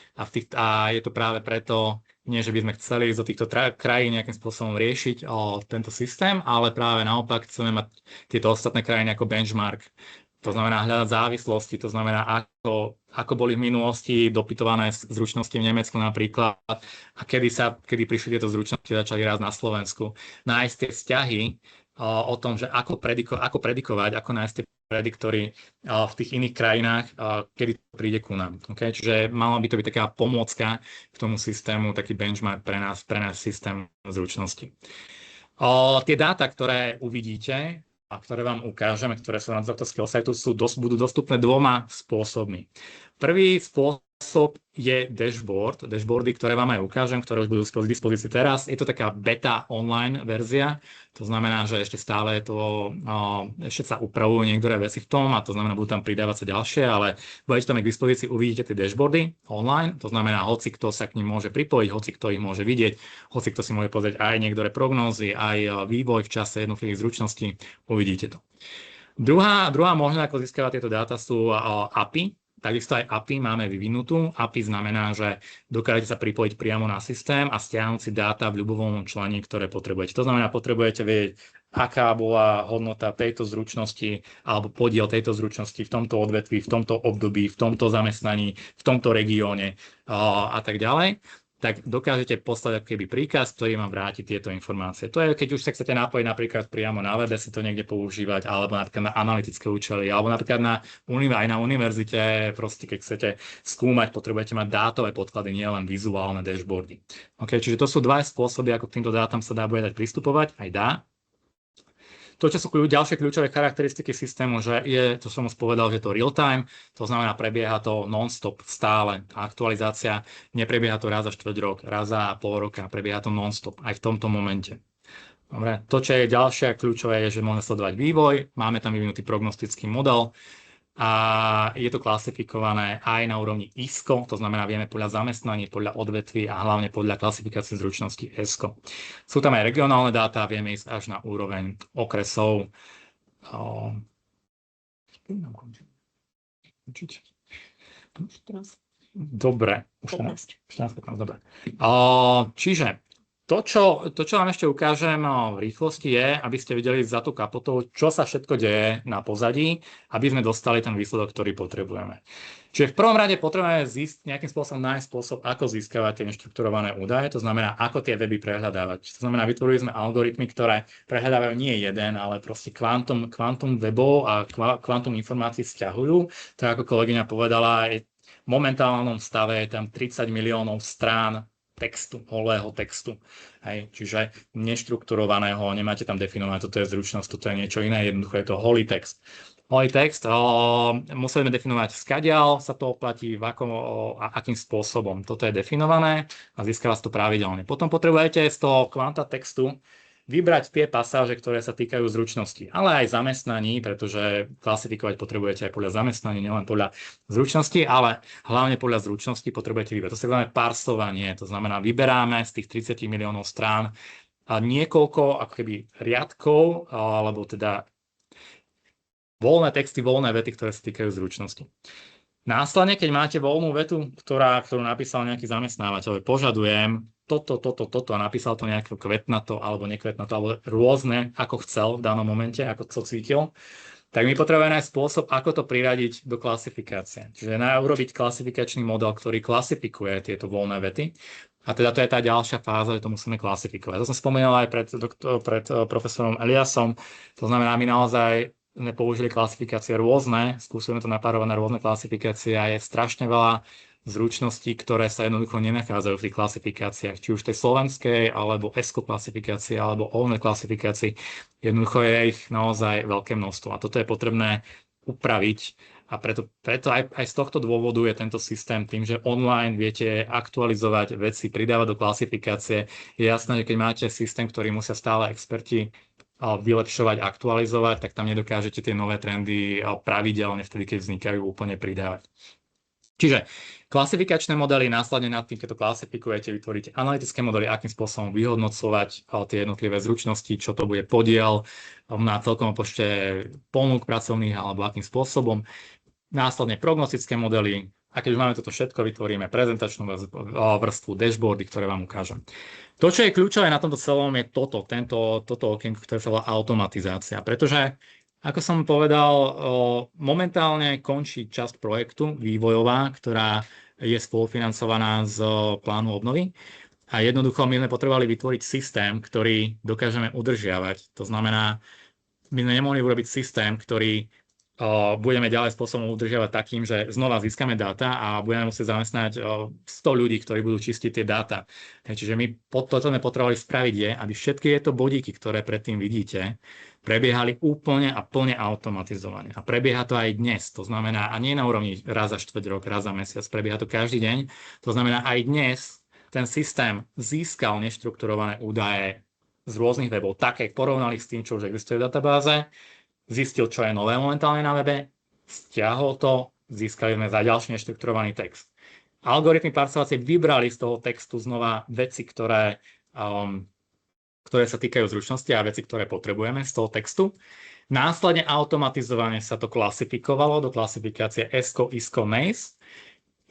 a je to práve preto, nie, že by sme chceli ísť do týchto krajín nejakým spôsobom riešiť tento systém, ale práve naopak chceme mať tieto ostatné krajiny ako benchmark. To znamená hľadať závislosti, to znamená, ako boli v minulosti dopytované zručnosti v Nemecku napríklad a kedy prišli tieto zručnosti a začali rásť na Slovensku. Nájsť tie vzťahy o tom, že ako predikovať, ako nájsť tie prediktory v tých iných krajinách, kedy to príde ku nám. Okay? Čiže mala by to byť taká pomôcka k tomu systému, taký benchmark pre nás systém zručnosti. Tie dáta, ktoré uvidíte, a ktoré vám ukážeme, ktoré sú na tohto skill site, budú dostupné 2 spôsobmi. Prvý spôsob je dashboardy, ktoré vám aj ukážem, ktoré už budú k dispozícii teraz. Je to taká beta online verzia, to znamená, že ešte stále ešte sa upravujú niektoré veci v tom a to znamená, budú tam pridávať sa ďalšie, ale budete tam k dispozícii, uvidíte tie dashboardy online, to znamená, hoci kto sa k nim môže pripojiť, hoci kto ich môže vidieť, hoci kto si môže pozrieť aj niektoré prognózy, aj vývoj v čase jednotlivých zručností, uvidíte to. Druhá možnosť, ako získavať tieto dáta, sú API. Takisto aj API máme vyvinutú. API znamená, že dokážete sa pripojiť priamo na systém a stiahnuť si dáta v ľubovoľnom člení, ktoré potrebujete. To znamená, potrebujete vedieť, aká bola hodnota tejto zručnosti alebo podiel tejto zručnosti v tomto odvetví, v tomto období, v tomto zamestnaní, v tomto regióne a tak ďalej. Tak dokážete poslať keby príkaz, ktorý vám vráti tieto informácie. To je, keď už sa chcete napojiť napríklad priamo na webe, si to niekde používať, alebo napríklad na analytické účely, alebo napríklad aj na univerzite, proste keď chcete skúmať, potrebujete mať dátové podklady, nielen vizuálne dashboardy. Okay, čiže to sú 2 spôsoby, ako k týmto dátam sa bude dať pristupovať, aj dá. To, čo sú ďalšie kľúčové charakteristiky systému, to som už povedal, že to real time, to znamená, prebieha to non-stop stále. Aktualizácia neprebieha to raz za 4 rok, raz za pol roka, prebieha to non-stop aj v tomto momente. Dobre. To, čo je ďalšie kľúčové, je, že môžeme sledovať vývoj, máme tam vyvinutý prognostický model a je to klasifikované aj na úrovni ISCO, to znamená, vieme podľa zamestnaní, podľa odvetví a hlavne podľa klasifikácie zručnosti ESCO. Sú tam aj regionálne dáta, vieme ísť až na úroveň okresov. Dobre, už 14, dobre. Čiže to, čo vám ešte ukážem v rýchlosti je, aby ste videli za tú kapotou, čo sa všetko deje na pozadí, aby sme dostali ten výsledok, ktorý potrebujeme. Čiže v prvom rade potrebujeme nejakým spôsobom nájsť spôsob, ako získavať tie neštrukturované údaje, to znamená, ako tie weby prehľadávať. To znamená, vytvorili sme algoritmy, ktoré prehľadávajú nie jeden, ale proste kvantum webov a kvantum informácií sťahujú. Tak ako kolegyňa povedala, v momentálnom stave je tam 30 miliónov strán textu, holého textu. Hej, čiže neštrukturovaného, nemáte tam definovať, toto je zručnosť, toto je niečo iné, jednoducho je to holý text. Holý text, musíme definovať, skadiaľ sa to oplatí, akým spôsobom. Toto je definované a získava sa to pravidelne. Potom potrebujete z toho kvanta textu vybrať tie pasáže, ktoré sa týkajú zručnosti, ale aj zamestnaní, pretože klasifikovať potrebujete aj podľa zamestnaní, nielen podľa zručnosti, ale hlavne podľa zručnosti potrebujete vybrať. To sa znamená parsovanie, to znamená vyberáme z tých 30 miliónov strán a niekoľko ako keby riadkov, alebo teda voľné texty, voľné vety, ktoré sa týkajú zručnosti. Následne, keď máte voľnú vetu, ktorú napísal nejaký zamestnávateľ, požadujem toto a napísal to nejaké kvetnato alebo nekvetnato, alebo rôzne, ako chcel v danom momente, ako to cítil, tak my potrebujeme nájsť spôsob, ako to priradiť do klasifikácie. Čiže urobiť klasifikačný model, ktorý klasifikuje tieto voľné vety. A teda to je tá ďalšia fáza, že to musíme klasifikovať. To som spomínal aj pred profesorom Eliasom. To znamená, my naozaj sme použili klasifikácie rôzne, skúsime to napárovať na rôzne klasifikácie a je strašne veľa zručností, ktoré sa jednoducho nenachádzajú v tých klasifikáciách, či už tej slovenskej, alebo ESCO klasifikácie, alebo ONE klasifikácii. Jednoducho je ich naozaj veľké množstvo a toto je potrebné upraviť a preto aj z tohto dôvodu je tento systém tým, že online viete aktualizovať veci, pridávať do klasifikácie. Je jasné, že keď máte systém, ktorý musia stále experti vylepšovať, aktualizovať, tak tam nedokážete tie nové trendy pravidelne vtedy, keď vznikajú, úplne pridávať. Čiže klasifikačné modely, následne nad tým, keď to klasifikujete, vytvoríte analytické modely, akým spôsobom vyhodnocovať tie jednotlivé zručnosti, čo to bude podiel na celkom počte ponúk pracovných alebo akým spôsobom. Následne prognostické modely, a keď už máme toto všetko, vytvoríme prezentačnú vrstvu, dashboardy, ktoré vám ukážem. To, čo je kľúčové na tomto celom, je toto okienko, ktoré sa volá automatizácia. Pretože, ako som povedal, momentálne končí časť projektu vývojová, ktorá je spolufinancovaná z plánu obnovy. A jednoducho my sme potrebovali vytvoriť systém, ktorý dokážeme udržiavať. To znamená, my sme nemohli urobiť systém, ktorý budeme ďalej spôsobom udržiavať takým, že znova získame dáta a budeme musieť zamestnať 100 ľudí, ktorí budú čistiť tie dáta. Čiže my toto sme potrebovali spraviť je, aby všetky tieto bodíky, ktoré predtým vidíte, prebiehali úplne a plne automatizovane. A prebieha to aj dnes. To znamená, a nie na úrovni raz za štvrť rok, raz za mesiac, prebieha to každý deň. To znamená, aj dnes ten systém získal neštrukturované údaje z rôznych webov, také porovnali s tým, čo už existuje v databáze, zistil, čo je nové momentálne na webe, stiahol to, získali sme za ďalší neštrukturovaný text. Algoritmy parsovacie vybrali z toho textu znova veci, ktoré sa týkajú zručnosti a veci, ktoré potrebujeme z toho textu. Následne automatizovane sa to klasifikovalo do klasifikácie ESCO, ISCO, NACE.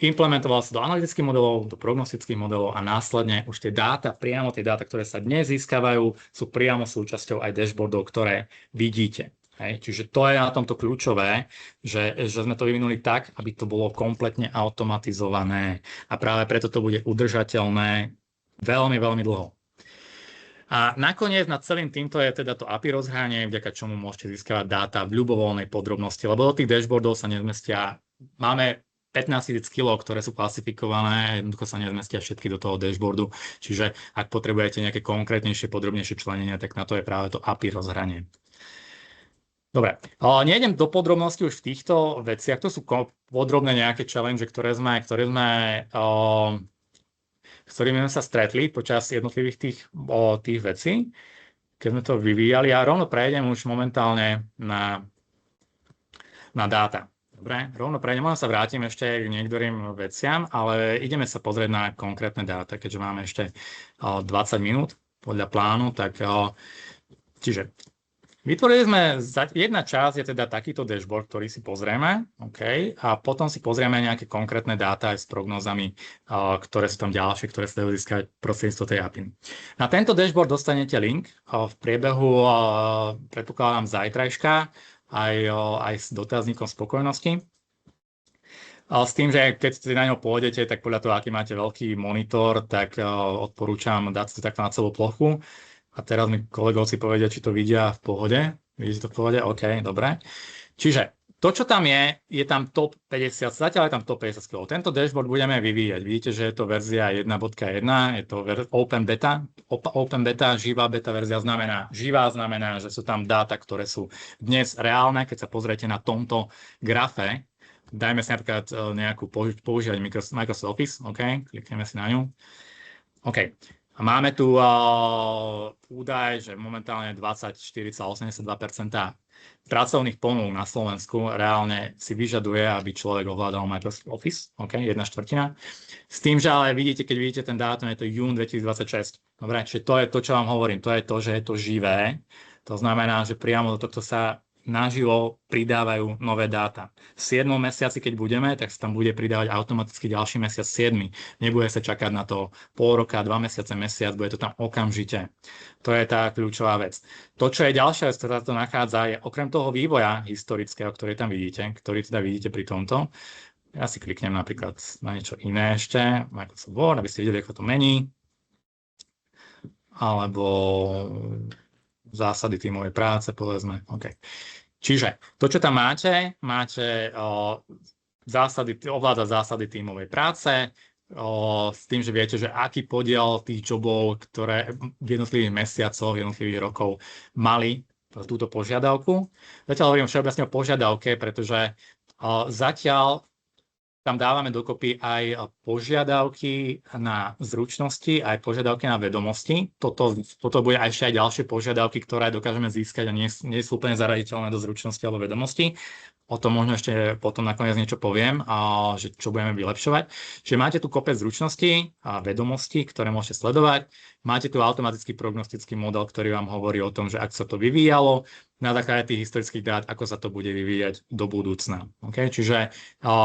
Implementovalo sa do analytických modelov, do prognostických modelov a následne už tie dáta, priamo tie dáta, ktoré sa dnes získavajú, sú priamo súčasťou aj dashboardov, ktoré vidíte. Čiže to je na tomto kľúčové, že sme to vyvinuli tak, aby to bolo kompletne automatizované a práve preto to bude udržateľné veľmi, veľmi dlho. A nakoniec nad celým týmto je teda to API rozhranie, vďaka čomu môžete získavať dáta v ľubovoľnej podrobnosti, lebo do tých dashboardov sa nezmestia, máme 15 000 kg, ktoré sú klasifikované, jednoducho sa nezmestia všetky do toho dashboardu, čiže ak potrebujete nejaké konkrétnejšie, podrobnejšie členenie, tak na to je práve to API rozhranie. Dobre, nejdem do podrobností už v týchto veciach, to sú podrobné nejaké challenge, ktorými sme sa stretli počas jednotlivých tých vecí, keď sme to vyvíjali. Ja rovno prejdem už momentálne na dáta. Dobre, rovno prejdem, možno sa vrátim ešte k niektorým veciam, ale ideme sa pozrieť na konkrétne dáta, keďže máme ešte 20 minút podľa plánu, tak čiže vytvorili sme, jedna časť je teda takýto dashboard, ktorý si pozrieme, okay, a potom si pozrieme nejaké konkrétne dáta aj s prognózami, ktoré sú tam ďalšie, ktoré sa dajú získať prostredníctvom tej API. Na tento dashboard dostanete link v priebehu, predpokladám, zajtrajška, aj s dotazníkom spokojnosti. S tým, že keď si na ňo pôjdete, tak podľa toho, aký máte veľký monitor, tak odporúčam dať si to takto na celú plochu. A teraz mi kolegovci povedia, či to vidia v pohode. Vidíte to v pohode? OK, dobre. Čiže to, čo tam je tam top 50, zatiaľ je tam top 50 skillov. Tento dashboard budeme vyvíjať. Vidíte, že je to verzia 1.1, je to open beta. Open beta, živá beta verzia znamená, že sú tam dáta, ktoré sú dnes reálne. Keď sa pozriete na tomto grafe, dajme si napríklad nejakú používať Microsoft Office, OK, klikneme si na ňu. OK. A máme tu údaj, že momentálne 24,82% pracovných ponúk na Slovensku reálne si vyžaduje, aby človek ovládal Microsoft Office, OK, 1/4. S tým, že ale vidíte, keď vidíte ten dátum, je to jún 2026. Dobre, čiže to je to, čo vám hovorím, to je to, že je to živé. To znamená, že priamo do tohto sa naživo pridávajú nové dáta. V 7. mesiaci, keď budeme, tak sa tam bude pridávať automaticky ďalší mesiac 7. Nebude sa čakať na to pol roka, 2 mesiace, mesiac, bude to tam okamžite. To je tá kľúčová vec. To, čo je ďalšia vec, ktorá to nachádza, je okrem toho vývoja historického, ktorý tam vidíte, ktorý teda vidíte pri tomto. Ja si kliknem napríklad na niečo iné ešte, Microsoft Word, aby ste videli, ako to mení. Alebo zásady tímovej práce, povedzme. Okay. Čiže to, čo tam máte ovláda zásady tímovej práce, s tým, že viete, že aký podiel tých jobov, ktoré v jednotlivých mesiacoch, jednotlivých rokov mali túto požiadavku. Zatiaľ hovorím všeobecne o požiadavke, pretože zatiaľ tam dávame dokopy aj požiadavky na zručnosti, aj požiadavky na vedomosti. Toto bude ešte aj ďalšie požiadavky, ktoré dokážeme získať a nie sú úplne zaraditeľné do zručnosti alebo vedomosti. O tom možno ešte potom nakoniec niečo poviem, že čo budeme vylepšovať. Čiže máte tu kopec zručností a vedomostí, ktoré môžete sledovať. Máte tu automatický prognostický model, ktorý vám hovorí o tom, že ak sa to vyvíjalo, na základe tých historických dát, ako sa to bude vyvíjať do budúcna. Okay? Čiže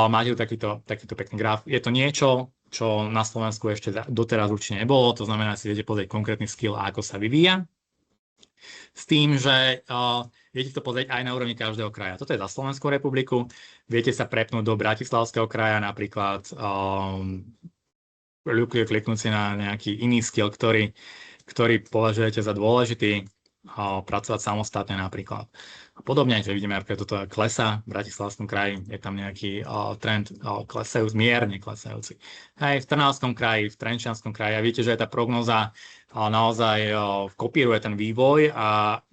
máte tu takýto pekný graf. Je to niečo, čo na Slovensku ešte doteraz určite nebolo, to znamená, si viete pozrieť konkrétny skill a ako sa vyvíja. S tým, že viete to pozrieť aj na úrovni každého kraja. Toto je za Slovenskú republiku. Viete sa prepnúť do Bratislavského kraja, napríklad kliknúť si na nejaký iný skill, ktorý považujete za dôležitý, pracovať samostatne napríklad. A podobne, že vidíme, ako toto klesá v Bratislavskom kraji, je tam nejaký trend mierne klesajúci. Aj v Trnavskom kraji, v Trenčianskom kraji, a viete, že tá prognoza naozaj kopíruje ten vývoj a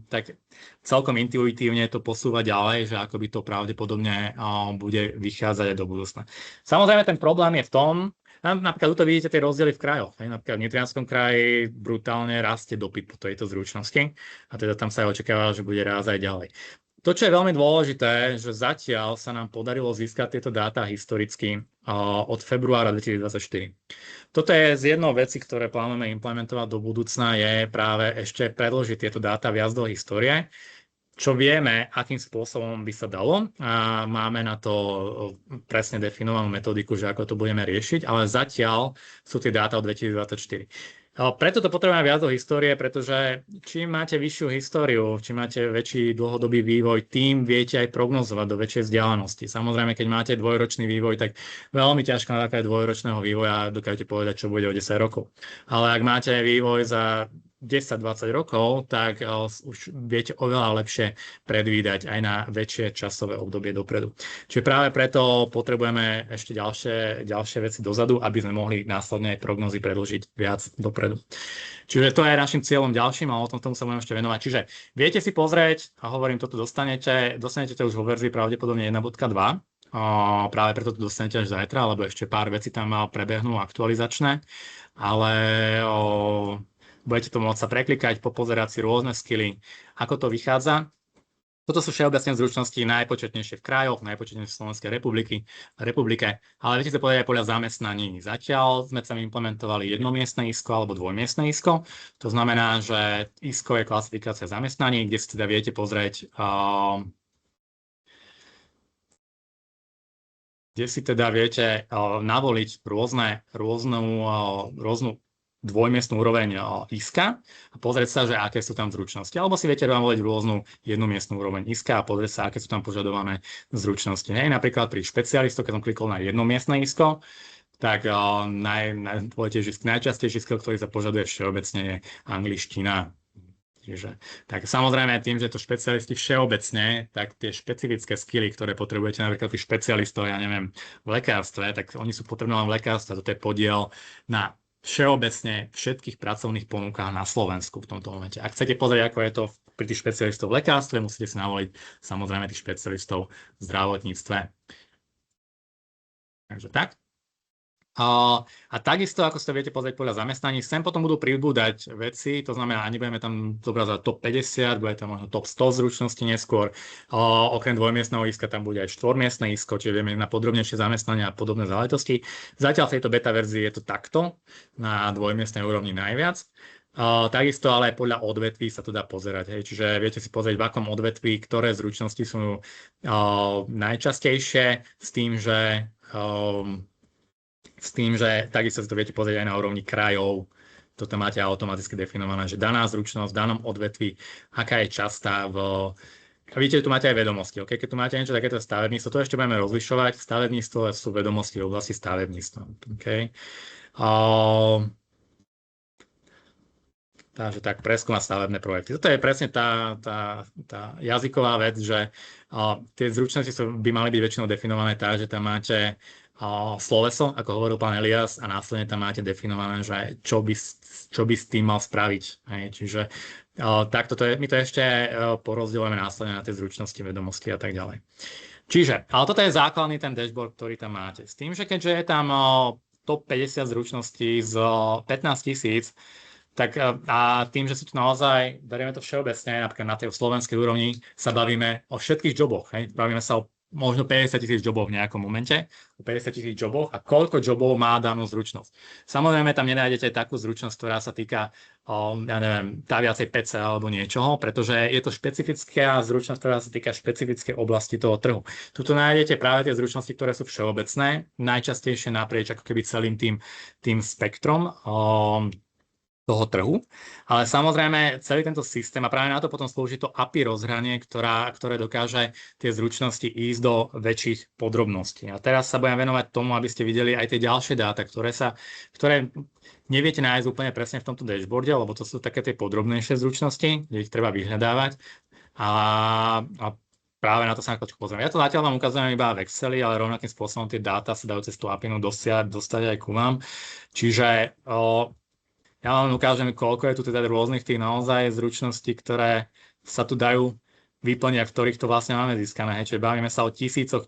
tak celkom intuitívne to posúva ďalej, že ako by to pravdepodobne bude vychádzať aj do budúcna. Samozrejme, ten problém je v tom, napríklad tu vidíte tie rozdiely v krajoch. Napríklad v Nitrianskom kraji brutálne rastie dopyt po tejto zručnosti a teda tam sa aj očakáva, že bude rásť aj ďalej. To, čo je veľmi dôležité, že zatiaľ sa nám podarilo získať tieto dáta historicky od februára 2024. Toto je z jednou veci, ktoré plánujeme implementovať do budúcna, je práve ešte predložiť tieto dáta viac do histórie, čo vieme, akým spôsobom by sa dalo. A máme na to presne definovanú metodiku, že ako to budeme riešiť, ale zatiaľ sú tie dáta od 2024. Preto to potrebujeme viac do histórie, pretože čím máte vyššiu históriu, čím máte väčší dlhodobý vývoj, tým viete aj prognozovať do väčšej vzdialenosti. Samozrejme, keď máte dvojročný vývoj, tak veľmi ťažko na základe dvojročného vývoja dokážete povedať, čo bude o 10 rokov. Ale ak máte vývoj za 10-20 rokov, tak už viete oveľa lepšie predvídať aj na väčšie časové obdobie dopredu. Čiže práve preto potrebujeme ešte ďalšie veci dozadu, aby sme mohli následne aj prognozy predĺžiť viac dopredu. Čiže to je našim cieľom ďalším a o tom sa budeme ešte venovať. Čiže viete si pozrieť, a hovorím, toto dostanete to už vo verzii pravdepodobne 1.2. Práve preto to dostanete až zajtra, lebo ešte pár vecí tam prebehnú aktualizačné, ale budete to môcť sa preklikať, popozerať si rôzne skily, ako to vychádza. Toto sú všeobecne zručnosti najpočetnejšie v krajoch, najpočetnejšie v Slovenskej republike, ale viete sa povedať aj podľa zamestnaní. Zatiaľ sme tam implementovali jednomiestne ISKO alebo dvojmiestne ISKO. To znamená, že ISKO je klasifikácia zamestnaní, kde si teda viete pozrieť, navoliť rôznu dvojmiestnú úroveň ISKA a pozrieť sa, že aké sú tam zručnosti. Alebo si viete navoliť rôznu jednomiestnú úroveň ISKA a pozrieť sa, aké sú tam požadované zručnosti. Napríklad pri špecialistoch, keď som klikol na jednomiestne ISKO, tak najčastejší skill, ktorý sa požaduje všeobecne, je angličtina. Tak samozrejme tým, že to špecialisti všeobecne, tak tie špecifické skily, ktoré potrebujete, napríklad tí špecialistov, v lekárstve, tak oni sú potrebné len v lekárstve. Toto je podiel na všeobecne všetkých pracovných ponúkach na Slovensku v tomto momente. Ak chcete pozrieť, ako je to pri tých špecialistov v lekárstve, musíte si navoliť samozrejme tých špecialistov v zdravotníctve. Takže tak. A takisto, ako ste viete pozrieť podľa zamestnaní, sem potom budú pribúdať veci, to znamená, nebudeme tam zobrazovať top 50, bude tam možno top 100 zručností neskôr. Okrem dvojmiestneho iska tam bude aj štvormiestne isko, čiže vieme na podrobnejšie zamestnania a podobné záležitosti. Zatiaľ v tejto beta verzii je to takto, na dvojmiestnej úrovni najviac. Takisto ale aj podľa odvetví sa to dá pozerať. Hej. Čiže viete si pozrieť, v akom odvetví, ktoré zručnosti sú najčastejšie, s tým, že takisto si to viete pozrieť aj na úrovni krajov. Toto máte automaticky definované, že daná zručnosť v danom odvetví, aká je častá A vidíte, že tu máte aj vedomosti. Okay? Keď tu máte niečo takéto stavebníctvo, to ešte budeme rozlišovať. Stavebníctvo sú vedomosti v oblasti stavebníctva. Okay? Takže tak preskúmať stavebné projekty. Toto je presne tá jazyková vec, že tie zručnosti by mali byť väčšinou definované tak, že tam máte sloveso, ako hovoril pán Elias, a následne tam máte definované, že čo by s tým mal spraviť. Hej. Čiže takto my to ešte porozdielujeme následne na tie zručnosti, vedomosti a tak ďalej. Čiže, ale toto je základný ten dashboard, ktorý tam máte. S tým, že keďže je tam top 50 zručností z 15 000, tak a tým, že si tu naozaj berieme to všeobecne, napríklad na tej slovenskej úrovni sa bavíme o všetkých joboch. Hej. Bavíme sa o možno 50 000 jobov v nejakom momente, o 50 000 jobov a koľko jobov má danú zručnosť. Samozrejme, tam nenájdete takú zručnosť, ktorá sa týka, ja neviem, tá viacej PC alebo niečoho, pretože je to špecifická zručnosť, ktorá sa týka špecifickej oblasti toho trhu. Tuto nájdete práve tie zručnosti, ktoré sú všeobecné, najčastejšie naprieč ako keby celým tým spektrom toho trhu, ale samozrejme celý tento systém a práve na to potom slúži to API rozhranie, ktoré dokáže tie zručnosti ísť do väčších podrobností. A teraz sa budem venovať tomu, aby ste videli aj tie ďalšie dáta, ktoré neviete nájsť úplne presne v tomto dashboarde, lebo to sú také tie podrobnejšie zručnosti, kde ich treba vyhľadávať a práve na to sa na pozriem. Ja to zatiaľ vám ukazujem iba v Exceli, ale rovnakým spôsobom tie dáta sa dajú cez tú API dostať aj ku vám. Čiže ja vám ukážem, koľko je tu teda rôznych tých naozaj zručností, ktoré sa tu dajú vyplniť, v ktorých to vlastne máme získané. Čiže bavíme sa o tisícoch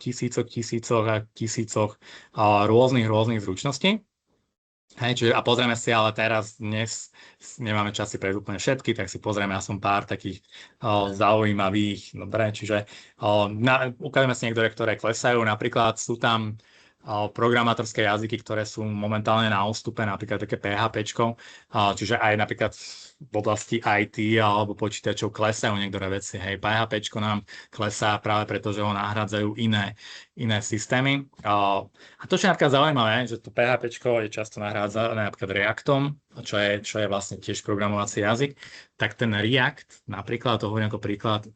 rôznych zručností. Čiže, a pozrieme si, ale dnes nemáme čas si prejsť úplne všetky, tak si pozrieme aspoň pár takých zaujímavých. Dobre, čiže ukážeme si niektoré, ktoré klesajú. Napríklad sú tam programátorské jazyky, ktoré sú momentálne na ústupe, napríklad také PHPčko, čiže aj napríklad v oblasti IT alebo počítačov klesajú niektoré veci. Hej, PHPčko nám klesá práve preto, že ho nahrádzajú iné systémy. A to, čo je napríklad zaujímavé, že to PHPčko je často nahrádzané napríklad Reactom, čo je vlastne tiež programovací jazyk, tak ten React, napríklad, to hovorím ako príklad,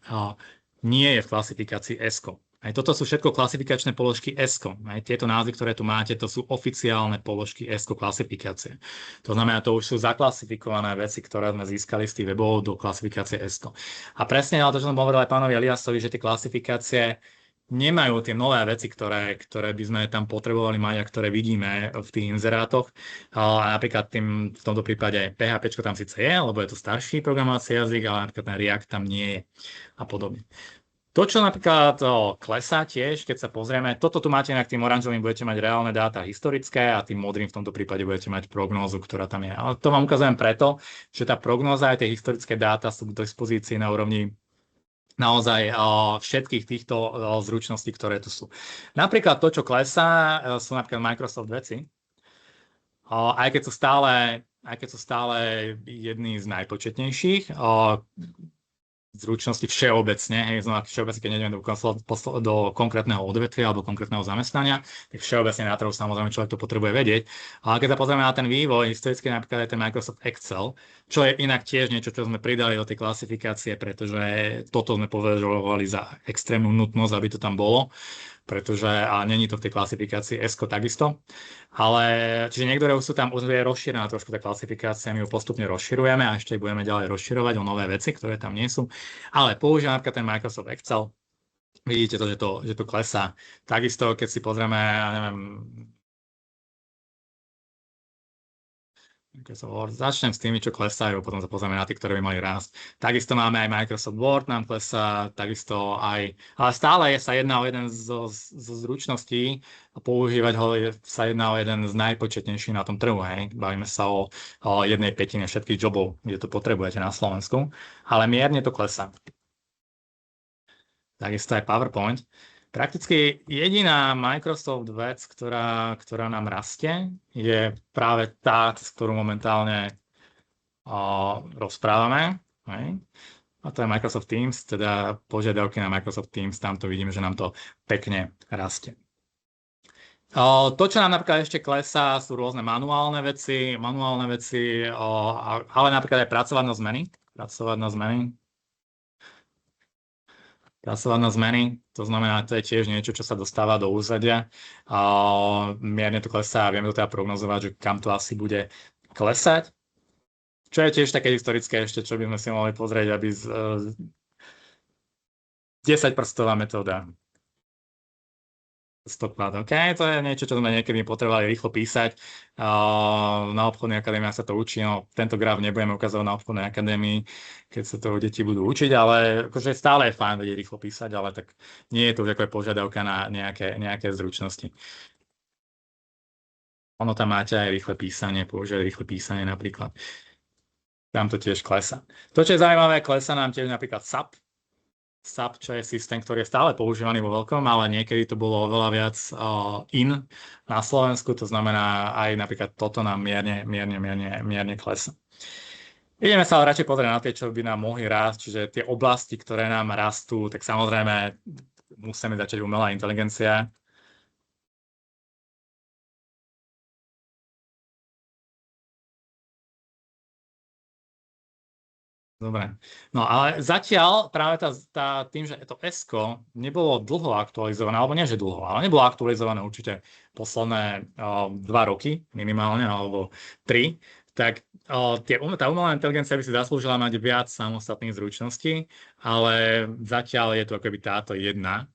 nie je v klasifikácii ESCO. Aj toto sú všetko klasifikačné položky ESCO. Aj tieto názvy, ktoré tu máte, to sú oficiálne položky ESCO klasifikácie. To znamená, to už sú zaklasifikované veci, ktoré sme získali z tých webov do klasifikácie ESCO. A presne, ale to, čo som hovoril aj pánovi Eliasovi, že tie klasifikácie nemajú tie nové veci, ktoré by sme tam potrebovali mať a ktoré vidíme v tých inzerátoch. A napríklad v tomto prípade PHP tam síce je, lebo je to starší programovací jazyk, ale napríklad ten React tam nie je a podobne. To, čo napríklad klesá tiež, keď sa pozrieme, toto tu máte inak tým oranžovým, budete mať reálne dáta historické a tým modrým v tomto prípade budete mať prognózu, ktorá tam je. Ale to vám ukazujem preto, že tá prognóza aj tie historické dáta sú k dispozícii na úrovni naozaj všetkých týchto zručností, ktoré tu sú. Napríklad to, čo klesá, sú napríklad Microsoft veci, aj keď sú stále jedný z najpočetnejších, zručnosti všeobecne, všeobecne, keď nejdeme do konkrétneho odvetvia alebo konkrétneho zamestnania, tak všeobecne na trhu samozrejme človek to potrebuje vedieť. Ale keď sa pozrieme na ten vývoj, historicky napríklad aj ten Microsoft Excel, čo je inak tiež niečo, čo sme pridali do tej klasifikácie, pretože toto sme považovali za extrémnu nutnosť, aby to tam bolo, pretože není to v tej klasifikácii ESCO takisto. Ale čiže niektoré už sú tam, už je rozšírená trošku tá klasifikácia, my ju postupne rozširujeme a ešte budeme ďalej rozširovať o nové veci, ktoré tam nie sú. Ale používam napríklad ten Microsoft Excel. Vidíte to, že to klesá. Takisto, keď si pozrieme, ja neviem, Začnem s tými, čo klesajú, potom sa pozrieme na tí, ktoré by mali rásť. Takisto máme aj Microsoft Word, nám klesá, takisto aj, ale stále sa jedná o jeden zo zručností a používať ho sa jedná o jeden z najpočetnejších na tom trhu. Hej. Bavíme sa o 1/5 všetkých jobov, kde to potrebujete na Slovensku, ale mierne to klesá. Takisto aj PowerPoint. Prakticky jediná Microsoft vec, ktorá nám rastie, je práve tá, s ktorú momentálne rozprávame. Hej. A to je Microsoft Teams, teda požiadavky na Microsoft Teams, tam to vidíme, že nám to pekne rastie. To, čo nám napríklad ešte klesá, sú rôzne manuálne veci, ale napríklad aj pracovať na zmeny, to znamená, to je tiež niečo, čo sa dostáva do úzadia. Mierne to klesá a vieme to teda prognozovať, že kam to asi bude klesať. Čo je tiež také historické ešte, čo by sme si mohli pozrieť, aby 10-prstová metóda. Stopklad, OK, to je niečo, čo sme niekedy potrebovali rýchlo písať. Na obchodnej akadémii sa to učí, no tento graf nebudeme ukazovať na obchodnej akadémii, keď sa to deti budú učiť, ale akože stále je fajn vedieť rýchlo písať, ale tak nie je to už ako požiadavka na nejaké zručnosti. Ono tam máte aj rýchle písanie, používať rýchle písanie napríklad. Tam to tiež klesá. To, čo je zaujímavé, klesá nám tiež napríklad SAP, čo je systém, ktorý je stále používaný vo veľkom, ale niekedy to bolo oveľa viac na Slovensku, to znamená aj napríklad toto nám mierne klesá. Ideme sa ale radšej pozrieť na tie, čo by nám mohli rásť, čiže tie oblasti, ktoré nám rastú, tak samozrejme musíme začať umelá inteligencia. Dobre. No ale zatiaľ práve tým, že to S-ko nebolo dlho aktualizované, alebo nie, že dlho, ale nebolo aktualizované určite posledné 2 roky minimálne, alebo 3, tak tá umelá inteligencia by si zaslúžila mať viac samostatných zručností, ale zatiaľ je to akoby táto jedna.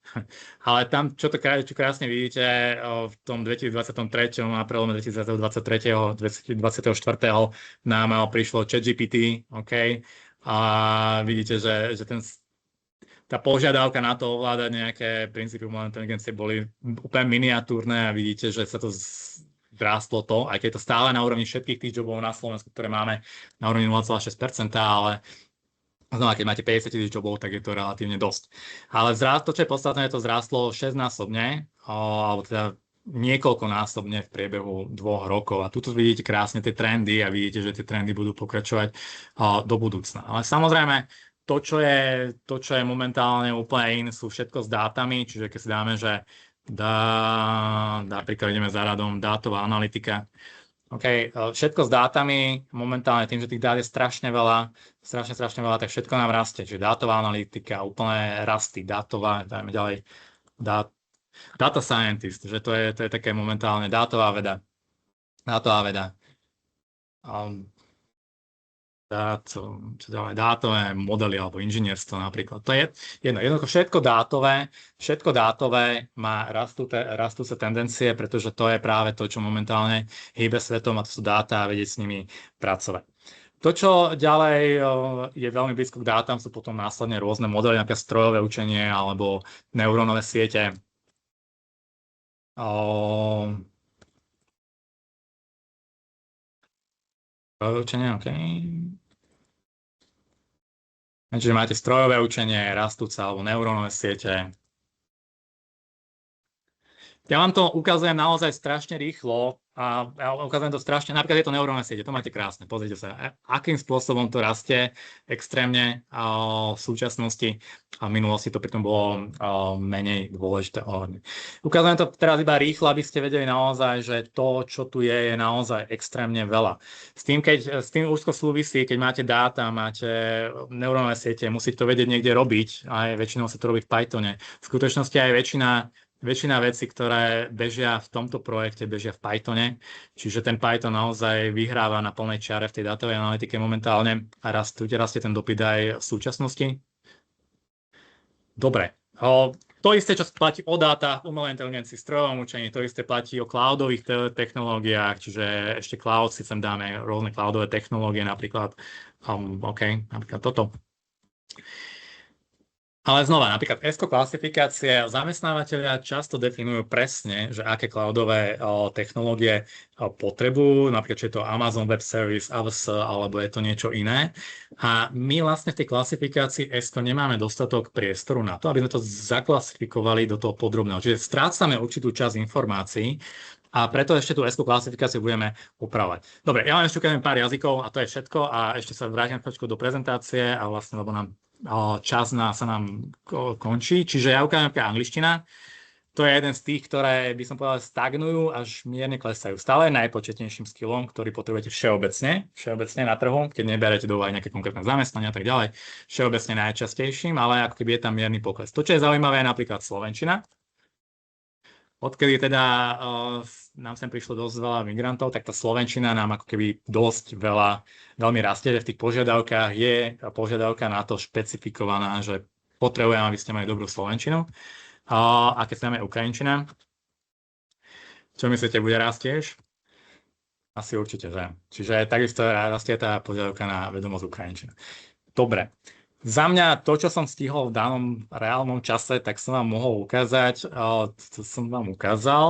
Ale tam, čo krásne vidíte, v tom 2023. aprílom 2023. 24. nám prišlo ChatGPT, OK? A vidíte, že tá požiadavka na to ovládať nejaké princípy umelej inteligencie boli úplne miniatúrne a vidíte, že sa to zrástlo to, aj keď je to stále na úrovni všetkých tých jobov na Slovensku, ktoré máme na úrovni 0,6%, ale znova, keď máte 50 000 jobov, tak je to relatívne dosť. Ale to, čo je podstatné, to zrástlo 6-násobne, alebo teda niekoľkonásobne v priebehu 2 rokov. A tuto vidíte krásne tie trendy a vidíte, že tie trendy budú pokračovať do budúcna. Ale samozrejme, to, čo je momentálne úplne iné, sú všetko s dátami, čiže keď si dáme, že napríklad ideme za radom dátová analytika. OK, všetko s dátami, momentálne tým, že tých dát je strašne veľa, tak všetko nám rastie. Čiže dátová analytika, úplne rasty, dátová, dajme ďalej, data scientist, že to je také momentálne dátová veda. Dátové modely alebo inžinierstvo napríklad. To je jednoducho všetko dátové má rastúce tendencie, pretože to je práve to, čo momentálne hýbe svetom a to sú dáta a vedieť s nimi pracovať. To, čo ďalej je veľmi blízko k dátam, sú potom následne rôzne modely, napríklad strojové učenie alebo neurónové siete. Učenie, OK. Čiže máte strojové učenie, rastúce alebo neurónové siete. Ja vám to ukazujem naozaj strašne rýchlo a ukazujem to strašne, napríklad je to neurónne siete, to máte krásne, pozrite sa, akým spôsobom to rastie extrémne v súčasnosti a v minulosti to pritom bolo menej dôležité. Ukazujem to teraz iba rýchlo, aby ste vedeli naozaj, že to, čo tu je naozaj extrémne veľa. S tým úzko súvisí, keď máte dáta, máte neurónne siete, musíte to vedieť niekde robiť, aj väčšinou sa to robí v Pythone. V skutočnosti aj väčšina vecí, ktoré bežia v tomto projekte, bežia v Pythone, čiže ten Python naozaj vyhráva na plnej čiare v tej dátovej analytike momentálne a rastie ten dopyt aj v súčasnosti. Dobre, To isté, čo platí o dátach, umelej inteligencii, strojovom učení, to isté platí o cloudových technológiách, čiže ešte cloud si sem dáme rôzne cloudové technológie, napríklad, napríklad toto. Ale znova, napríklad ESCO klasifikácie zamestnávateľia často definujú presne, že aké cloudové technológie potrebujú, napríklad či je to Amazon Web Service, AWS, alebo je to niečo iné. A my vlastne v tej klasifikácii ESCO nemáme dostatok priestoru na to, aby sme to zaklasifikovali do toho podrobného. Čiže strácame určitú časť informácií a preto ešte tú ESCO klasifikáciu budeme upravovať. Dobre, ja len ešte ukážem pár jazykov a to je všetko a ešte sa vrátim trošku do prezentácie a vlastne, lebo nám čas sa nám končí, čiže ja ukážem angličtina. To je jeden z tých, ktoré by som povedal stagnujú, až mierne klesajú. Stále najpočetnejším skillom, ktorý potrebujete všeobecne na trhu, keď neberete do úvahy nejaké konkrétne zamestnania a tak ďalej. Všeobecne najčastejším, ale ako keby je tam mierny pokles. To, čo je zaujímavé, je napríklad slovenčina. Odkedy teda nám sem prišlo dosť veľa migrantov, tak tá slovenčina nám ako keby dosť veľmi rastie, že v tých požiadavkách je požiadavka na to špecifikovaná, že potrebujem, aby ste mali dobrú slovenčinu. A keď sa dáme ukrajinčina, čo myslíte, bude rásť tiež? Asi určite, že. Čiže takisto rastie tá požiadavka na vedomosť ukrajinčina. Dobre. Za mňa to, čo som stihol v danom reálnom čase, tak som vám mohol ukázať, to som vám ukázal.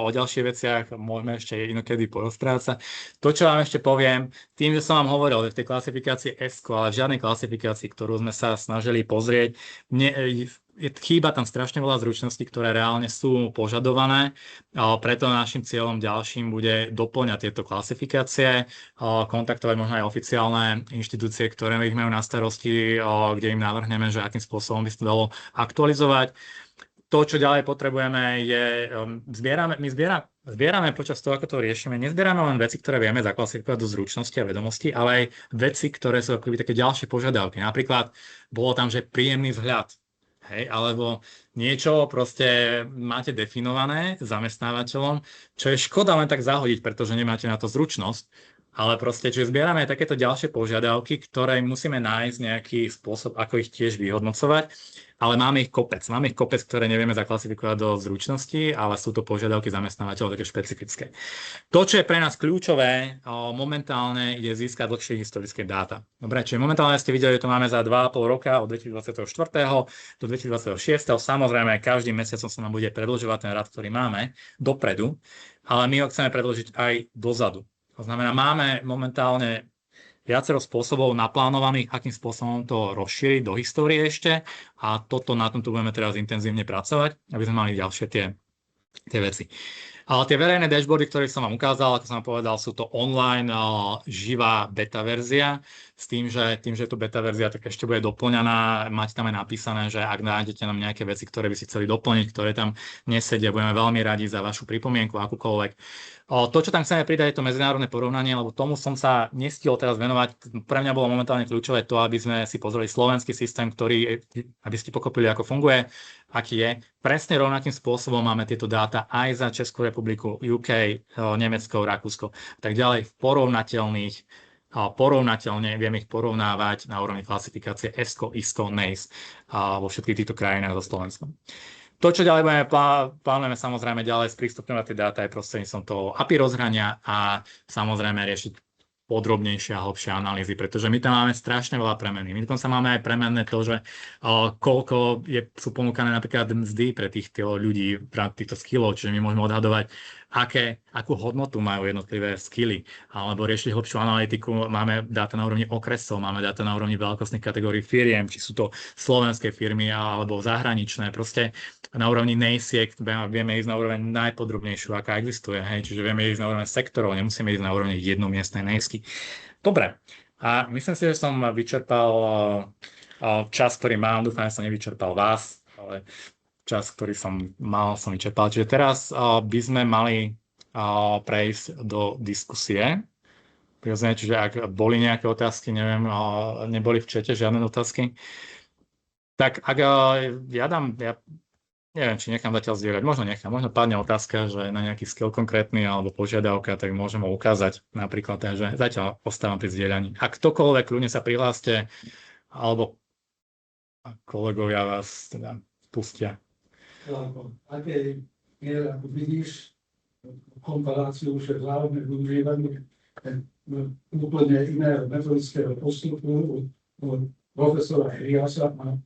O ďalších veciach môžeme ešte inokedy porozprávať sa. To, čo vám ešte poviem, tým, že som vám hovoril, že v tej klasifikácii ESCO, ale v žiadnej klasifikácii, ktorú sme sa snažili pozrieť, chýba tam strašne veľa zručností, ktoré reálne sú požadované. Preto našim cieľom ďalším bude doplňať tieto klasifikácie, kontaktovať možno aj oficiálne inštitúcie, ktoré ich majú na starosti, kde im navrhneme, že akým spôsobom by sa to dalo aktualizovať. To, čo ďalej potrebujeme, je, zbierame počas toho, ako to riešime, nezbierame len veci, ktoré vieme zaklasifikovať do zručnosti a vedomosti, ale aj veci, ktoré sú akoby také ďalšie požiadavky. Napríklad bolo tam, že príjemný vzhľad. Hej, alebo niečo proste máte definované zamestnávateľom, čo je škoda len tak zahodiť, pretože nemáte na to zručnosť, ale proste, čiže zbierame takéto ďalšie požiadavky, ktoré musíme nájsť nejaký spôsob, ako ich tiež vyhodnocovať, ale máme ich kopec, ktoré nevieme zaklasifikovať do zručnosti, ale sú to požiadavky zamestnávateľov také špecifické. To, čo je pre nás kľúčové, momentálne je získať dlhšie historické dáta. Dobre, čiže momentálne ste videli, že to máme za 2,5 roka od 2024. do 2026. Samozrejme, každým mesiacom sa nám bude predĺžovať ten rad, ktorý máme dopredu, ale my ho chceme predĺžiť aj dozadu. To znamená, máme momentálne viacero spôsobov naplánovaných, akým spôsobom to rozšíriť do histórie ešte a na tomto budeme teraz intenzívne pracovať, aby sme mali ďalšie tie veci. Ale tie verejné dashboardy, ktoré som vám ukázal, ako som vám povedal, sú to online živá beta verzia s tým, že je to beta verzia, tak ešte bude doplňaná. Máte tam aj napísané, že ak nájdete nám nejaké veci, ktoré by si chceli doplniť, ktoré tam nesedia, budeme veľmi radi za vašu pripomienku, akúkoľvek. To, čo tam chceme pridať, je to medzinárodné porovnanie, lebo tomu som sa nestihol teraz venovať. Pre mňa bolo momentálne kľúčové to, aby sme si pozreli slovenský systém, ktorý, aby ste pochopili, ako funguje, aký je. Presne rovnakým spôsobom máme tieto dáta aj za Českú republiku, UK, Nemecko, Rakúsko, tak ďalej porovnateľne vieme ich porovnávať na úrovni klasifikácie ESCO, ISCO, NACE vo všetkých týchto krajinách so Slovenskom. To, čo ďalej plánujeme samozrejme ďalej sprístupňovať tie dáta je prostredníctvom toho API rozhrania a samozrejme riešiť podrobnejšie a hlbšie analýzy, pretože my tam máme strašne veľa premenných. My tam sa máme aj premenné to, že koľko sú ponúkané napríklad mzdy pre týchto ľudí, pre týchto skillov, čiže my môžeme odhadovať, akú hodnotu majú jednotlivé skilly, alebo riešiť hlbšiu analytiku, máme dáta na úrovni okresov, máme dáta na úrovni veľkostných kategórií firiem, či sú to slovenské firmy alebo zahraničné, proste na úrovni NACE vieme ísť na úroveň najpodrobnejšiu, aká existuje, hej, čiže vieme ísť na úroveň sektorov, nemusíme ísť na úroveň jednomiestnej NACE. Dobre, a myslím si, že som vyčerpal čas, ktorý mám, dúfam, že som nevyčerpal vás, ale čas, ktorý som mal, som vyčerpal. Čiže teraz by sme mali prejsť do diskusie. Čiže ak boli nejaké otázky, neboli v čete žiadne otázky, tak ak ja neviem, či nechám zatiaľ zdieľať, možno padne otázka, že na nejaký skill konkrétny alebo požiadavka, tak môžem ho ukázať napríklad, že zatiaľ ostávam pri zdieľaní. Ak ktokoľvek, ľudne sa prihláste, alebo kolegovia vás teda pustia. Aké miere, ako vidíš komparáciu, že hlavne využívanie úplne iného metodického postupu od profesora Eliasa na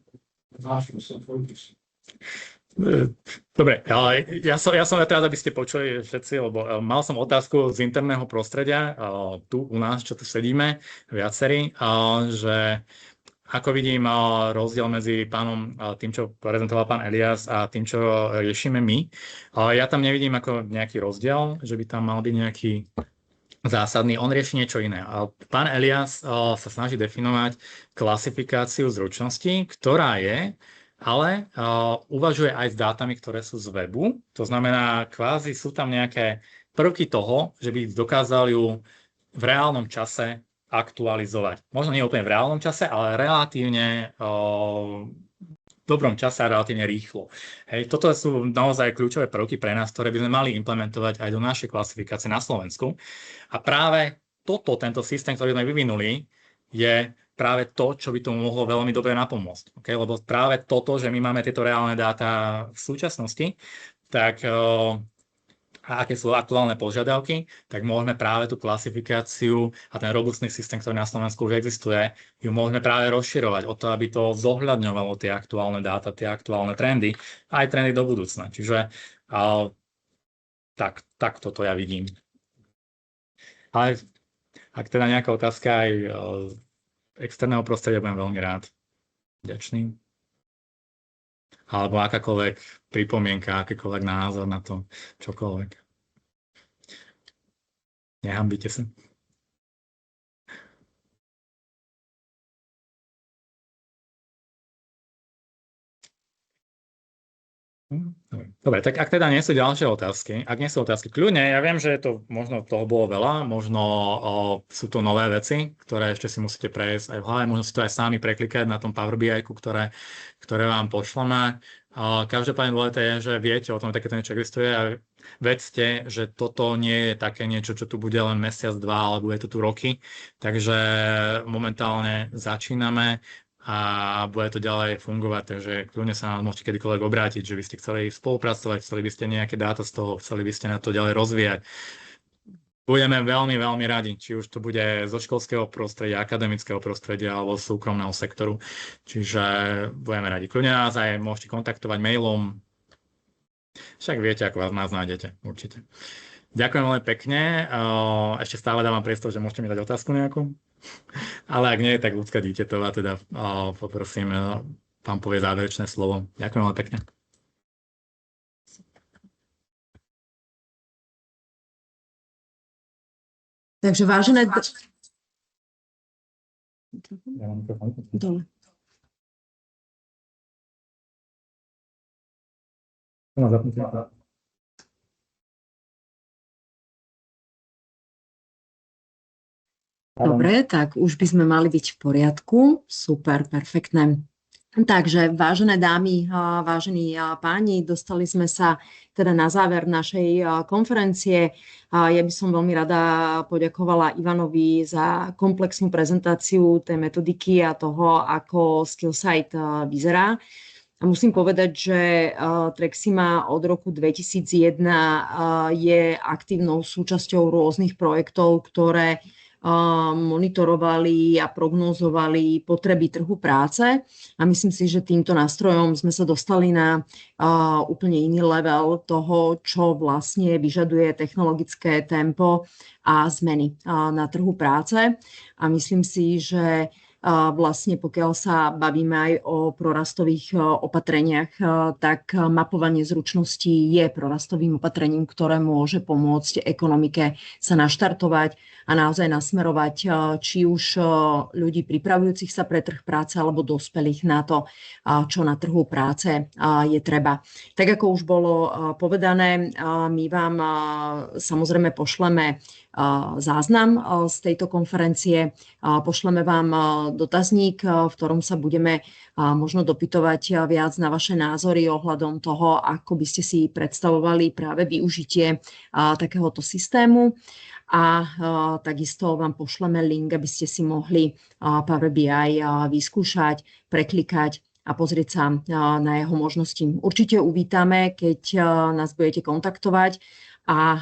náš fokus. Dobre, ale ja som rád, aby ste počuli všetci, lebo mal som otázku z interného prostredia, tu u nás, čo tu sedíme, viacerí, že ako vidím rozdiel medzi tým, čo prezentoval pán Elias a tým, čo riešime my. Ja tam nevidím ako nejaký rozdiel, že by tam mal byť nejaký zásadný. On rieši niečo iné. Pán Elias sa snaží definovať klasifikáciu zručností, ktorá je, ale uvažuje aj s dátami, ktoré sú z webu. To znamená, kvázi sú tam nejaké prvky toho, že by dokázali ju v reálnom čase aktualizovať. Možno nie úplne v reálnom čase, ale relatívne v dobrom čase a relatívne rýchlo. Hej, toto sú naozaj kľúčové prvky pre nás, ktoré by sme mali implementovať aj do našej klasifikácie na Slovensku. A práve tento systém, ktorý sme vyvinuli, je práve to, čo by tomu mohlo veľmi dobre napomôcť. Okay? Lebo práve toto, že my máme tieto reálne dáta v súčasnosti, tak a aké sú aktuálne požiadavky, tak môžeme práve tú klasifikáciu a ten robustný systém, ktorý na Slovensku už existuje, ju môžeme práve rozširovať o to, aby to zohľadňovalo tie aktuálne dáta, tie aktuálne trendy, aj trendy do budúcna. Čiže tak toto ja vidím. Ale ak teda nejaká otázka aj externého prostredia, budem veľmi rád. Vďačný. Alebo akákoľvek pripomienka, akýkoľvek názor na to, čokoľvek. Nehambite sa. Dobre, tak ak teda nie sú ďalšie otázky, kľudne, ja viem, že možno toho bolo veľa, možno sú to nové veci, ktoré ešte si musíte prejsť aj v hlave, možno si to aj sami preklikať na tom Power BI-ku, ktoré vám pošleme. Každopádne dôležité je, že viete o tom, takéto niečo existuje a vedzte, že toto nie je také niečo, čo tu bude len mesiac, dva, ale bude to tu roky. Takže momentálne začíname a bude to ďalej fungovať, takže kľudne sa nám môžete kedykoľvek obrátiť, že by ste chceli spolupracovať, chceli by ste nejaké dáta z toho, chceli by ste na to ďalej rozvíjať. Budeme veľmi, veľmi radi, či už to bude zo školského prostredia, akademického prostredia alebo súkromného sektoru. Čiže budeme radi. Kľudne nás aj môžete kontaktovať mailom. Však viete, ako nás nájdete, určite. Ďakujem veľmi pekne. Ešte stále dávam priestor, že môžete mi dať otázku nejakú. Ale ak nie, tak ľudská dítetová, teda poprosím, pán povie záverečné slovo. Ďakujem veľmi pekne. Takže vážené... Dole. Dobre, tak už by sme mali byť v poriadku. Super, perfektné. Takže, vážené dámy, vážení páni, dostali sme sa teda na záver našej konferencie. Ja by som veľmi rada poďakovala Ivanovi za komplexnú prezentáciu tej metodiky a toho, ako Skillsight vyzerá. A musím povedať, že Trexima od roku 2001 je aktívnou súčasťou rôznych projektov, ktoré monitorovali a prognózovali potreby trhu práce a myslím si, že týmto nástrojom sme sa dostali na úplne iný level toho, čo vlastne vyžaduje technologické tempo a zmeny na trhu práce a myslím si, že vlastne pokiaľ sa bavíme aj o prorastových opatreniach, tak mapovanie zručností je prorastovým opatrením, ktoré môže pomôcť ekonomike sa naštartovať a naozaj nasmerovať či už ľudí pripravujúcich sa pre trh práce alebo dospelých na to, čo na trhu práce je treba. Tak ako už bolo povedané, my vám samozrejme pošleme záznam z tejto konferencie, pošleme vám dotazník, v ktorom sa budeme možno dopytovať viac na vaše názory ohľadom toho, ako by ste si predstavovali práve využitie takéhoto systému. A takisto vám pošleme link, aby ste si mohli Power BI vyskúšať, preklikať a pozrieť sa na jeho možnosti. Určite uvítame, keď nás budete kontaktovať a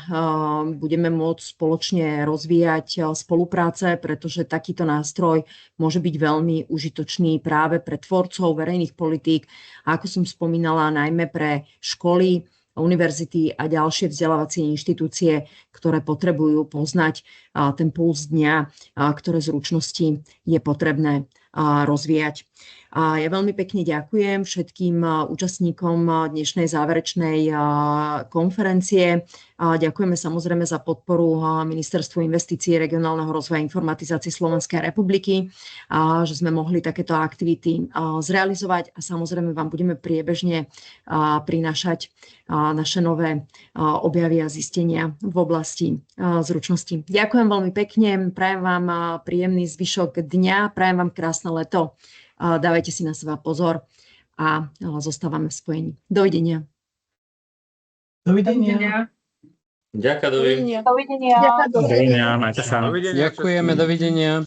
budeme môcť spoločne rozvíjať spolupráce, pretože takýto nástroj môže byť veľmi užitočný práve pre tvorcov verejných politík a ako som spomínala, najmä pre školy, univerzity a ďalšie vzdelávacie inštitúcie, ktoré potrebujú poznať ten puls dňa, ktoré zručnosti je potrebné rozvíjať. Ja veľmi pekne ďakujem všetkým účastníkom dnešnej záverečnej konferencie. Ďakujeme samozrejme za podporu Ministerstvu investícií, regionálneho rozvoja a informatizácie Slovenskej republiky, že sme mohli takéto aktivity zrealizovať a samozrejme vám budeme priebežne prinášať naše nové objavy a zistenia v oblasti zručnosti. Ďakujem veľmi pekne, prajem vám príjemný zvyšok dňa, prajem vám krásne leto. Dávajte si na seba pozor a zostávame v spojení. Dovidenia. Dovidenia. Ďakujem, dovidenia. Dovidenia. Dovidenia, majte sa. Ďakujeme, dovidenia.